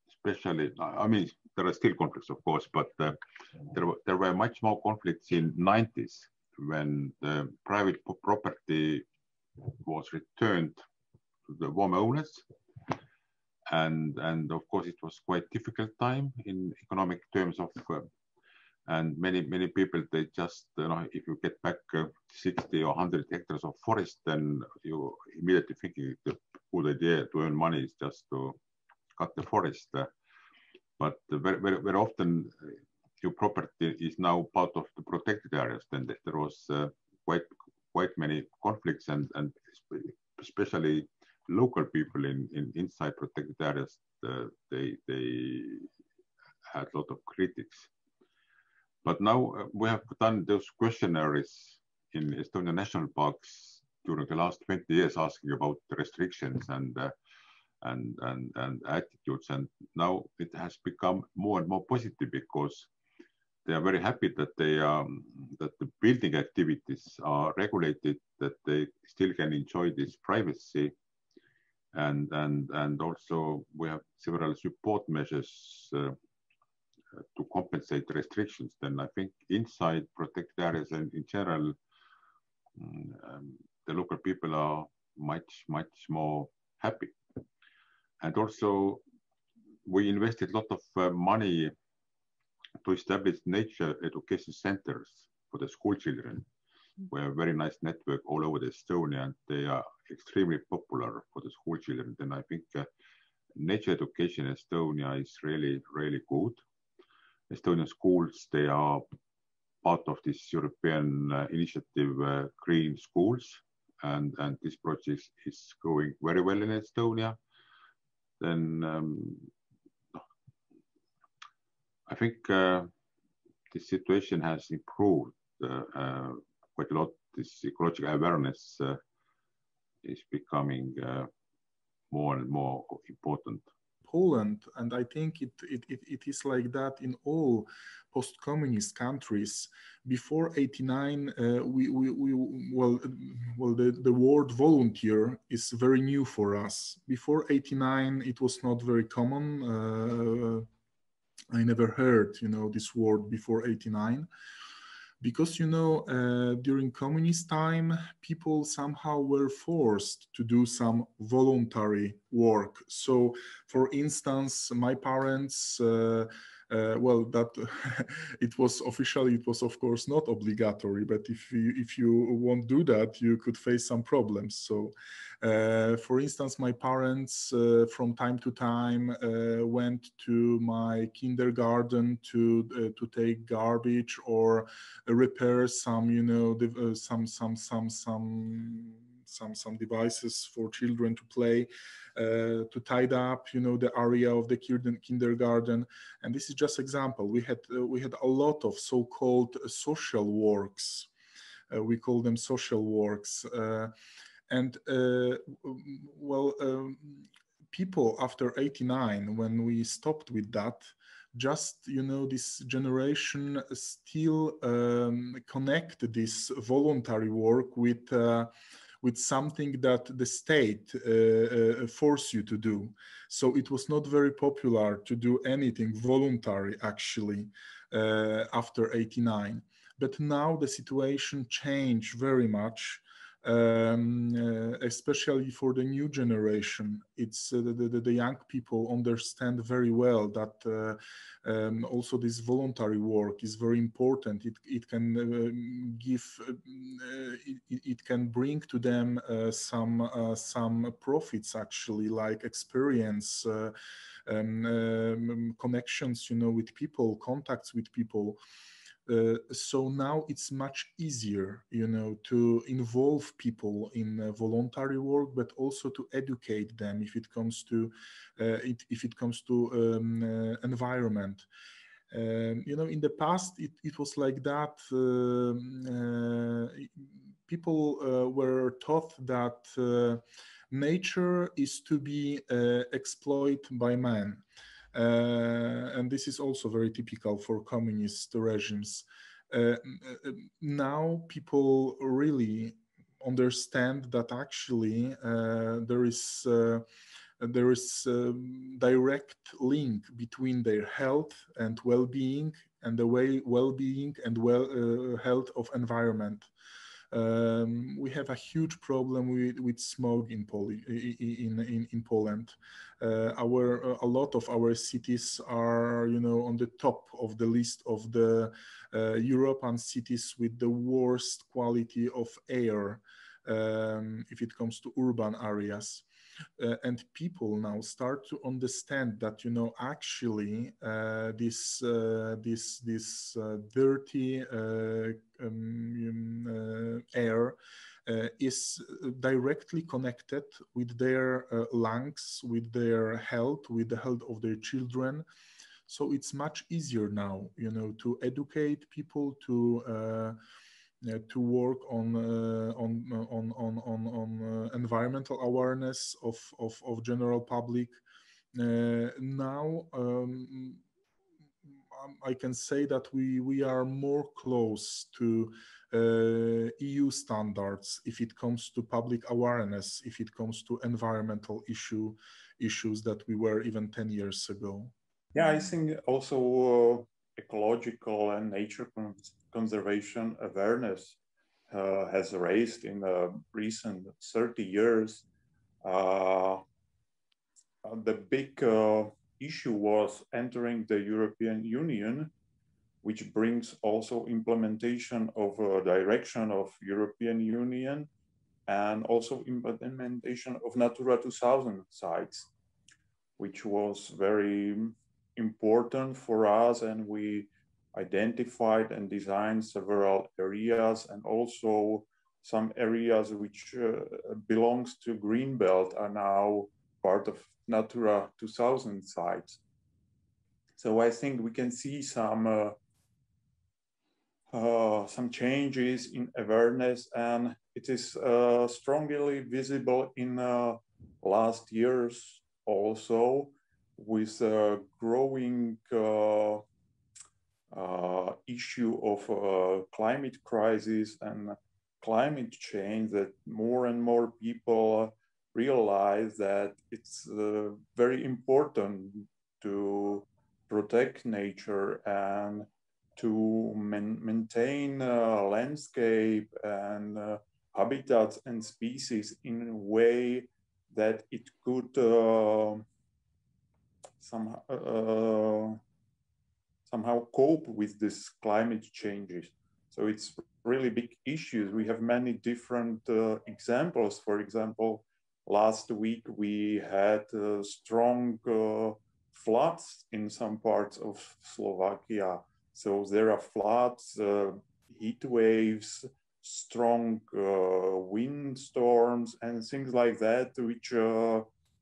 especially, I mean, there are still conflicts, of course, but there were much more conflicts in 90s, when the private property was returned to the home owners. And of course, it was quite difficult time in economic terms of, and many people, they just, you know, if you get back 60 or 100 hectares of forest, then you immediately thinking the good idea to earn money is just to cut the forest. But very often your property is now part of the protected areas. Then there was quite many conflicts, and especially local people in inside protected areas, they had a lot of critics. But now we have done those questionnaires in Estonian national parks during the last 20 years, asking about the restrictions and attitudes. And now it has become more and more positive, because they are very happy that that the building activities are regulated, that they still can enjoy this privacy, and also we have several support measures to compensate restrictions. Then I think inside protected areas and in general, the local people are much more happy. And also we invested a lot of money to establish nature education centers for the school children. We have a very nice network all over Estonia, and they are extremely popular for the school children. Then I think nature education in Estonia is really good. Estonian schools, they are part of this European initiative, Green Schools, and this project is going very well in Estonia. Then I think the situation has improved quite a lot. This ecological awareness is becoming more and more important. Poland, and I think it is like that in all post-communist countries. Before '89, the word volunteer is very new for us. Before '89, it was not very common. I never heard, this word before '89. Because, during communist time, people somehow were forced to do some voluntary work. So, for instance, my parents, that it was of course not obligatory, but if you won't do that, you could face some problems. So, for instance, my parents from time to time went to my kindergarten to take garbage or repair some, some devices for children to play, to tidy up, the area of the kindergarten. And this is just example. We had a lot of so-called social works. We call them social works. People after '89, when we stopped with that, just, this generation still connect this voluntary work with something that the state force you to do. So it was not very popular to do anything voluntary, actually, after '89. But now the situation changed very much. Especially for the new generation. It's the young people understand very well that also this voluntary work is very important. It can it can bring to them some profits, actually, like experience, connections, with people, contacts with people. So now it's much easier, to involve people in voluntary work, but also to educate them if it comes to environment. In the past, it was like that. People were taught that nature is to be exploited by man. And this is also very typical for communist regimes. Now people really understand that actually there is a direct link between their health and well-being and the well-being and health of environment. We have a huge problem with smog in Poland. A lot of our cities are, on the top of the list of the European cities with the worst quality of air if it comes to urban areas. And people now start to understand that, actually this dirty air is directly connected with their lungs, with their health, with the health of their children. So it's much easier now, to educate people, to work on environmental awareness of general public. Now I can say that we are more close to EU standards if it comes to public awareness, if it comes to environmental issues that we were even 10 years ago. Yeah, I think also ecological and nature conservation awareness has raised in the recent 30 years. The big issue was entering the European Union, which brings also implementation of a direction of European Union and also implementation of Natura 2000 sites, which was very important for us, and we identified and designed several areas, and also some areas which belongs to Greenbelt are now part of Natura 2000 sites. So I think we can see some changes in awareness, and it is strongly visible in last years also. with a growing issue of climate crisis and climate change, that more and more people realize that it's very important to protect nature and to maintain landscape and habitats and species in a way that it could somehow cope with this climate changes. So it's really big issues. We have many different examples. For example, last week we had strong floods in some parts of Slovakia. So there are floods, heat waves, strong wind storms and things like that, which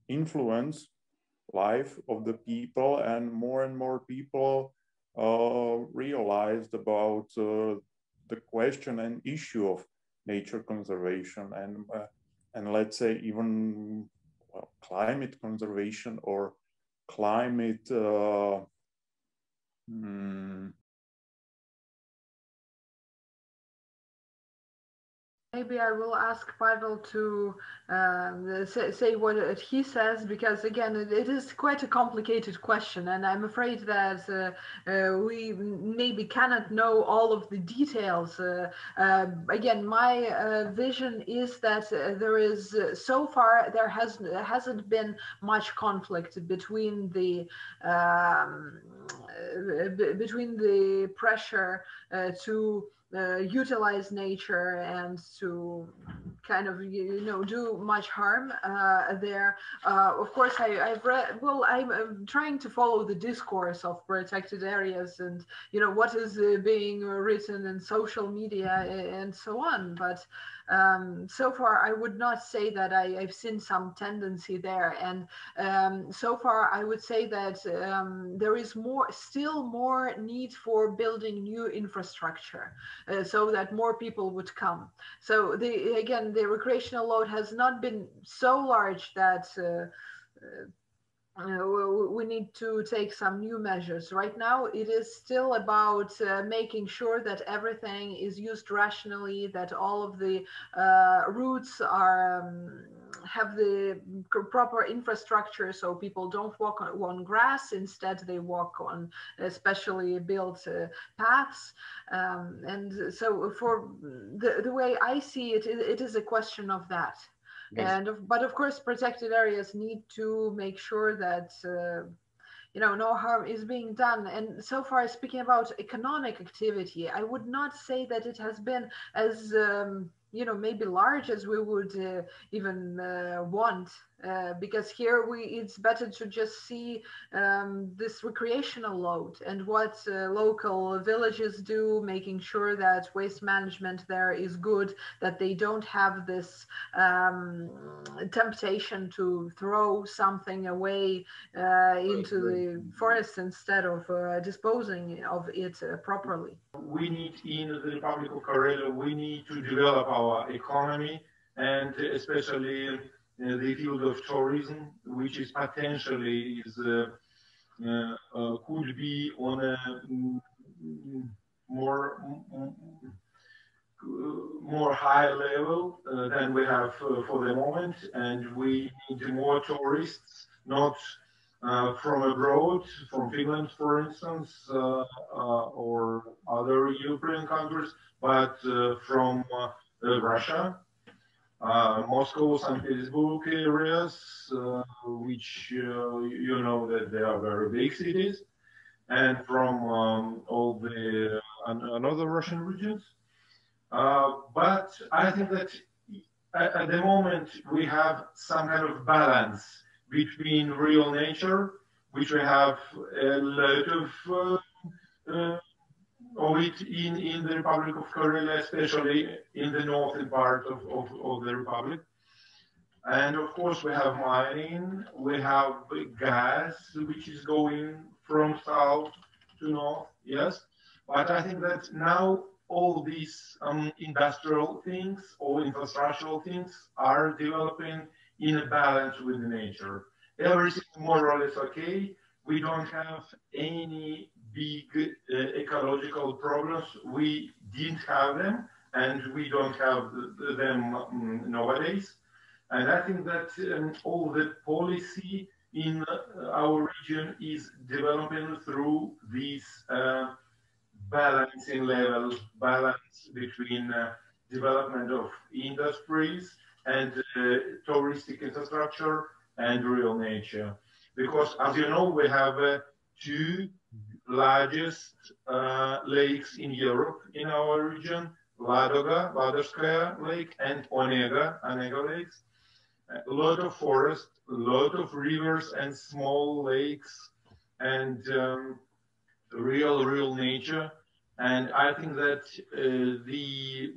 influence life of the people, and more people realized about the question and issue of nature conservation and let's say even climate conservation or climate Maybe I will ask Pavel to say what he says, because again, it is quite a complicated question, and I'm afraid that we maybe cannot know all of the details. Again, my vision is that there is, so far, there hasn't been much conflict between the pressure to utilize nature and to kind of do much harm there. Of course, I've read. Well, I'm trying to follow the discourse of protected areas and what is being written in social media and so on. But so far, I would not say that I've seen some tendency there. And so far, I would say that there is still more need for building new infrastructure so that more people would come. So again, the recreational load has not been so large that we need to take some new measures. Right now, it is still about making sure that everything is used rationally, that all of the routes have the proper infrastructure, so people don't walk on grass. Instead, they walk on specially built paths. And so for the way I see it, it is a question of that. Yes. But of course, protected areas need to make sure that no harm is being done. And so far, speaking about economic activity, I would not say that it has been as maybe large as we would even want, because here it's better to just see this recreational load and what local villages do, making sure that waste management there is good, that they don't have this temptation to throw something away into the forest instead of disposing of it properly. We need, in the Republic of Karelia, we need to develop our economy, and especially the field of tourism, which is potentially could be on a more high level than we have for the moment, and we need more tourists, not from abroad, from Finland, for instance, or other European countries, but from Russia, Moscow, St. Petersburg areas, which you know that they are very big cities, and from all the another Russian regions. But I think that at the moment we have some kind of balance between real nature, which we have a lot of it in the Republic of Karelia, especially in the northern part of the Republic. And of course we have mining, we have gas, which is going from south to north, yes. But I think that now all these industrial things or infrastructural things are developing in a balance with nature. everything more or less okay. We don't have any big ecological problems. We didn't have them, and we don't have them nowadays. And I think that all the policy in our region is developing through this balancing level, balance between development of industries and touristic infrastructure and real nature. Because as you know, we have two largest lakes in Europe in our region, Ladogskaya Lake and Onega lakes. A lot of forest, a lot of rivers and small lakes, and real nature. And I think that the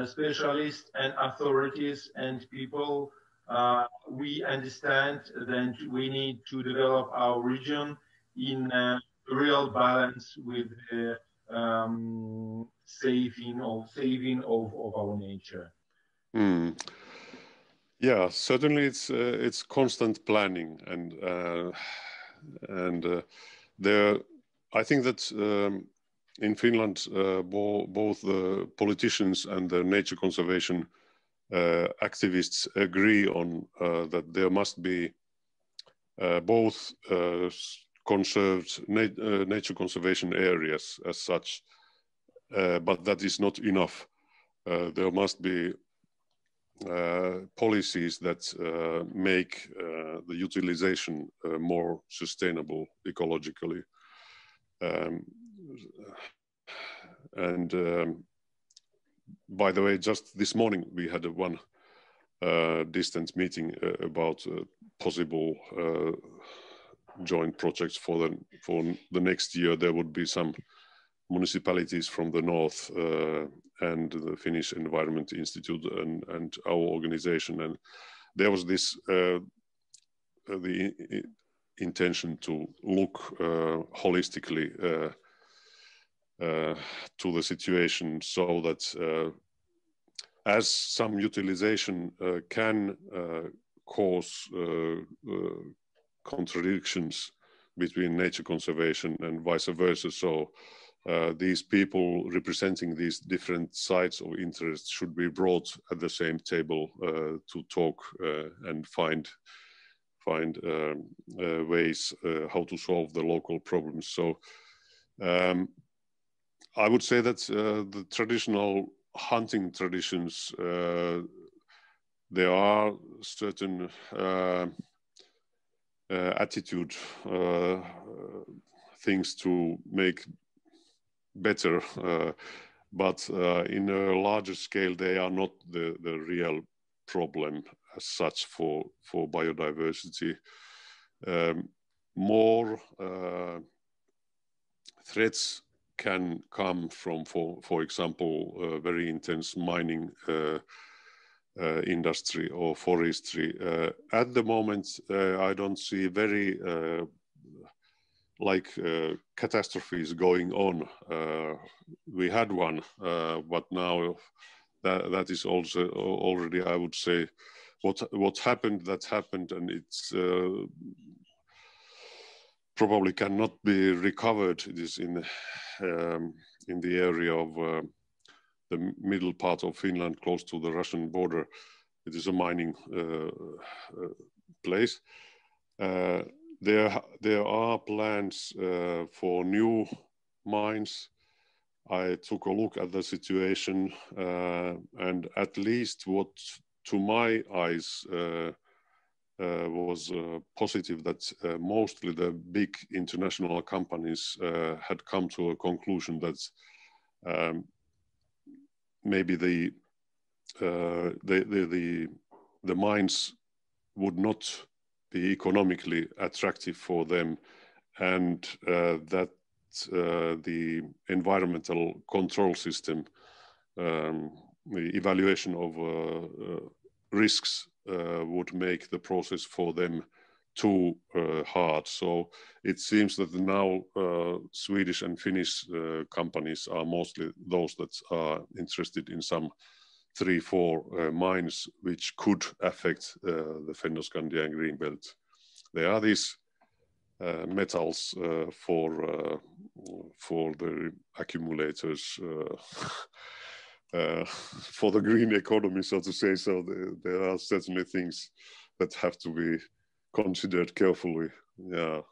specialists and authorities and people, we understand that we need to develop our region in real balance with the saving of our nature. Mm. Yeah, certainly it's constant planning, and there, I think that in Finland both the politicians and the nature conservation activists agree on that there must be both conserved nature conservation areas as such, but that is not enough. There must be policies that make the utilization more sustainable ecologically. By the way, just this morning we had one distance meeting about possible joint projects for the next year. There would be some municipalities from the north and the Finnish Environment Institute and our organization, and there was this the intention to look holistically to the situation, so that as some utilization can cause contradictions between nature conservation and vice versa. So these people representing these different sides of interest should be brought at the same table to talk and find ways how to solve the local problems. So I would say that the traditional hunting traditions, there are certain attitude things to make better, but in a larger scale they are not the real problem as such for biodiversity. More threats can come from, for example, very intense mining industry or forestry. At the moment, I don't see very catastrophes going on. We had one, but now that is also already, I would say, what happened, that happened, and it's probably cannot be recovered. It is in the area of the middle part of Finland, close to the Russian border. It is a mining place. There are plans for new mines. I took a look at the situation, and at least what to my eyes was positive, that mostly the big international companies had come to a conclusion that maybe the mines would not be economically attractive for them, and that the environmental control system, the evaluation of risks would make the process for them too hard. So it seems that now Swedish and Finnish companies are mostly those that are interested in some 3-4 mines which could affect the Fennoscandian green belt. There are these metals for the accumulators for the green economy, so to say. So there are certainly things that have to be considered carefully. Yeah.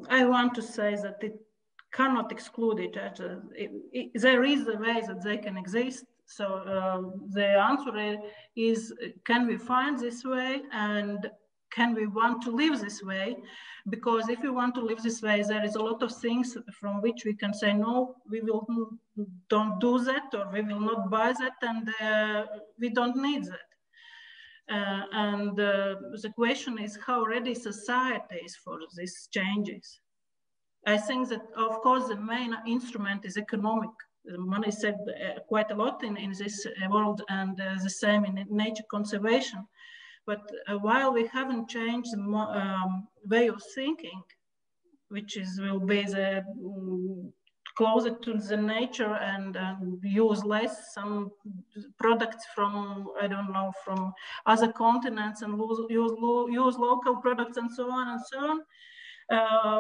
I want to say that it cannot exclude each other. There is a way that they can exist. So the answer is, can we find this way, and can we want to live this way? Because if we want to live this way, there is a lot of things from which we can say, no, we don't do that, or we will not buy that, and we don't need that. And the question is how ready society is for these changes. I think that, of course, the main instrument is economic. Money is said quite a lot in this world, and the same in nature conservation. But while we haven't changed the way of thinking, which will be the closer to the nature and use less some products from, I don't know, from other continents, and use local products and so on and so on.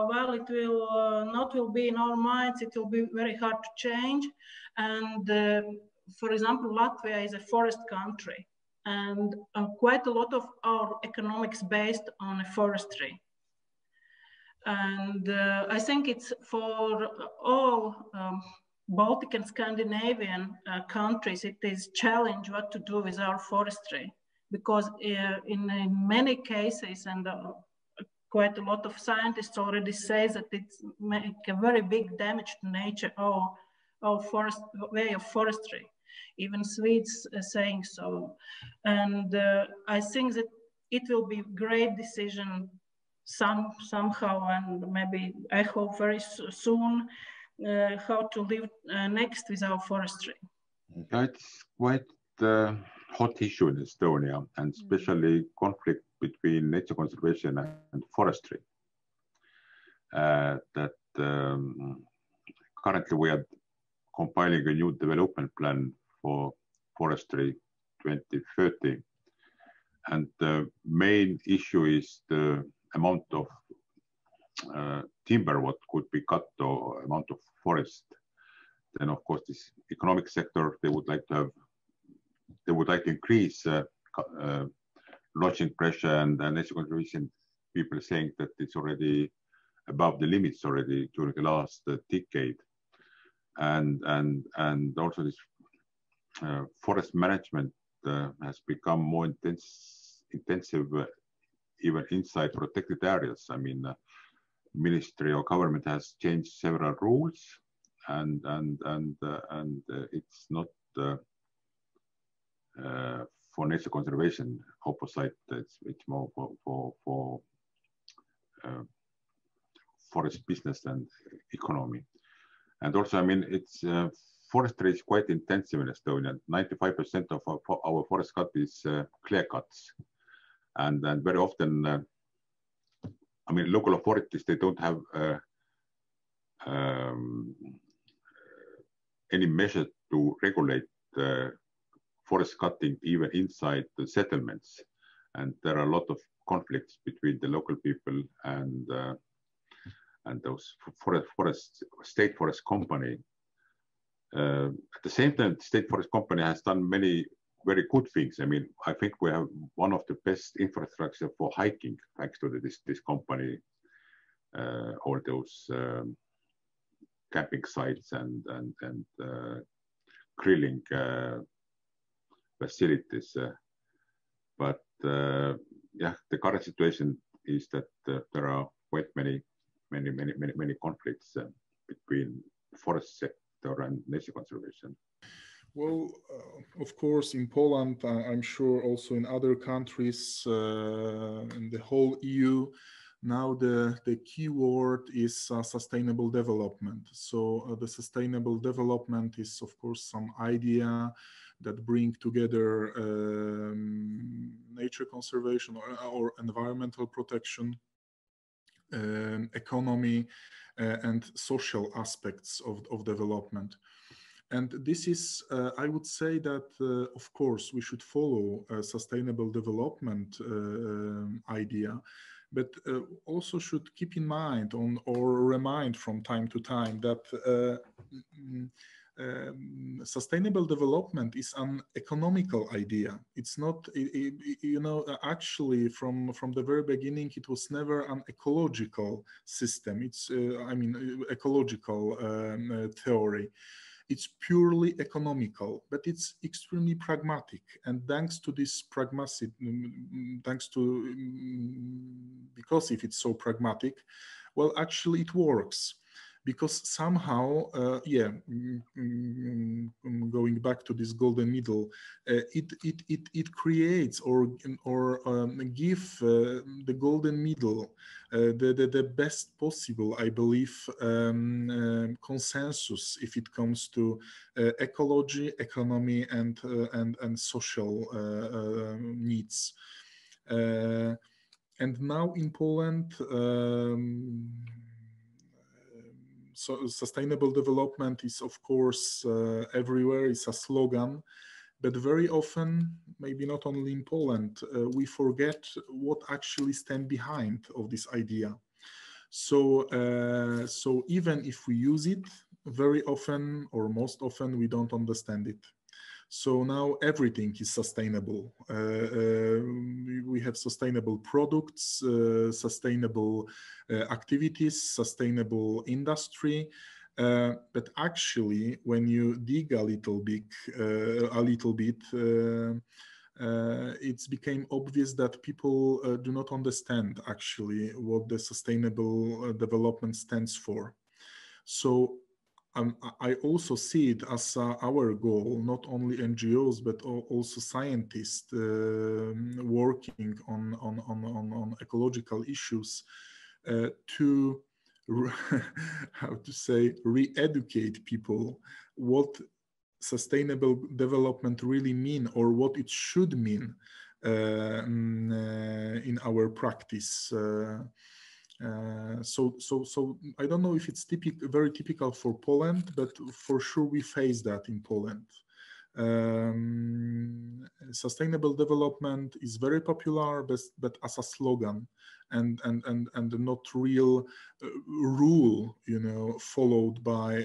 Well, it will not be in our minds, it will be very hard to change. And for example, Latvia is a forest country, and quite a lot of our economics based on forestry. And I think it's for all Baltic and Scandinavian countries, it is a challenge what to do with our forestry, because in many cases, and quite a lot of scientists already say that it's make a very big damage to nature, our way of forestry. Even Swedes are saying so. And I think that it will be a great decision somehow, and maybe I hope very soon, how to live next with our forestry. It's quite a hot issue in Estonia, and especially conflict between nature conservation and forestry. Currently we are compiling a new development plan for forestry 2030. And the main issue is the amount of timber what could be cut, or amount of forest. Then of course this economic sector, they would like to increase lodging pressure, and nature conservation people saying that it's already above the limits already during the last decade. And also this forest management has become more intensive even inside protected areas. I mean, ministry or government has changed several rules, and it's not for nature conservation opposite. It's more for forest business and economy. And also, I mean, it's forestry is quite intensive in Estonia. 95% of our forest cut is clear cuts. And very often, I mean, local authorities, they don't have any measure to regulate forest cutting even inside the settlements. And there are a lot of conflicts between the local people and those state forest company. At the same time, the state forest company has done many very good things. I mean, I think we have one of the best infrastructure for hiking thanks to this company. All those camping sites and grilling facilities. But yeah, the current situation is that there are quite many conflicts between forest sector and nature conservation. Well, of course, in Poland, I'm sure also in other countries in the whole EU, now the key word is sustainable development. So the sustainable development is, of course, some idea that bring together nature conservation or environmental protection, economy, and social aspects of development. And this is, I would say that, of course, we should follow a sustainable development idea, but also should keep in mind or remind from time to time that sustainable development is an economical idea. It's not, you know, actually from the very beginning, it was never an ecological system. It's, I mean, ecological theory. It's purely economical, but it's extremely pragmatic. And thanks to this pragmatic, because if it's so pragmatic, well, actually it works. Because somehow, going back to this golden middle, it creates or give the golden middle, the best possible, I believe, consensus if it comes to ecology, economy, and social needs. And now in Poland, so sustainable development is, of course, everywhere. It's a slogan, but very often, maybe not only in Poland, we forget what actually stands behind of this idea. So, so even if we use it, very often or most often we don't understand it. So now everything is sustainable. We have sustainable products, sustainable activities, sustainable industry. But actually, when you dig a little bit, it's became obvious that people do not understand actually what the sustainable development stands for. So I also see it as our goal, not only NGOs, but also scientists working on ecological issues to, how to say, re-educate people what sustainable development really mean or what it should mean in our practice. So I don't know if it's very typical for Poland, but for sure we face that in Poland. Sustainable development is very popular, but as a slogan and not real rule, you know, followed by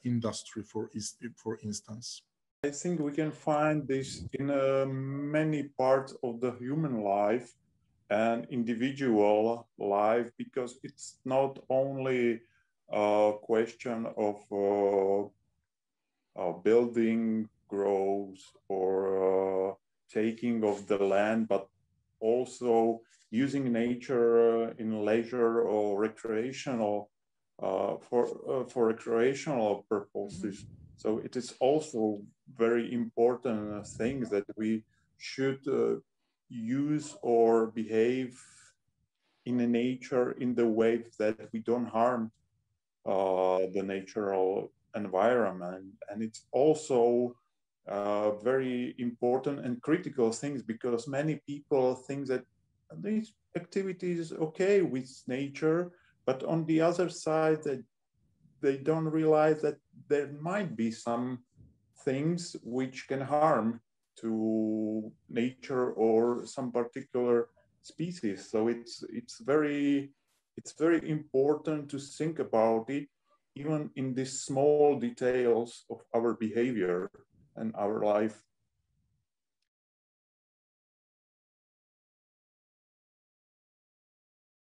industry, for instance. I think we can find this in many parts of the human life and individual life, because it's not only a question of building growth or taking of the land, but also using nature in leisure or recreational for recreational purposes. Mm-hmm. So it is also very important things that we should use or behave in the nature in the way that we don't harm the natural environment. And it's also very important and critical things, because many people think that these activities okay with nature, but on the other side that they don't realize that there might be some things which can harm to nature or some particular species. So it's very important to think about it, even in these small details of our behavior and our life.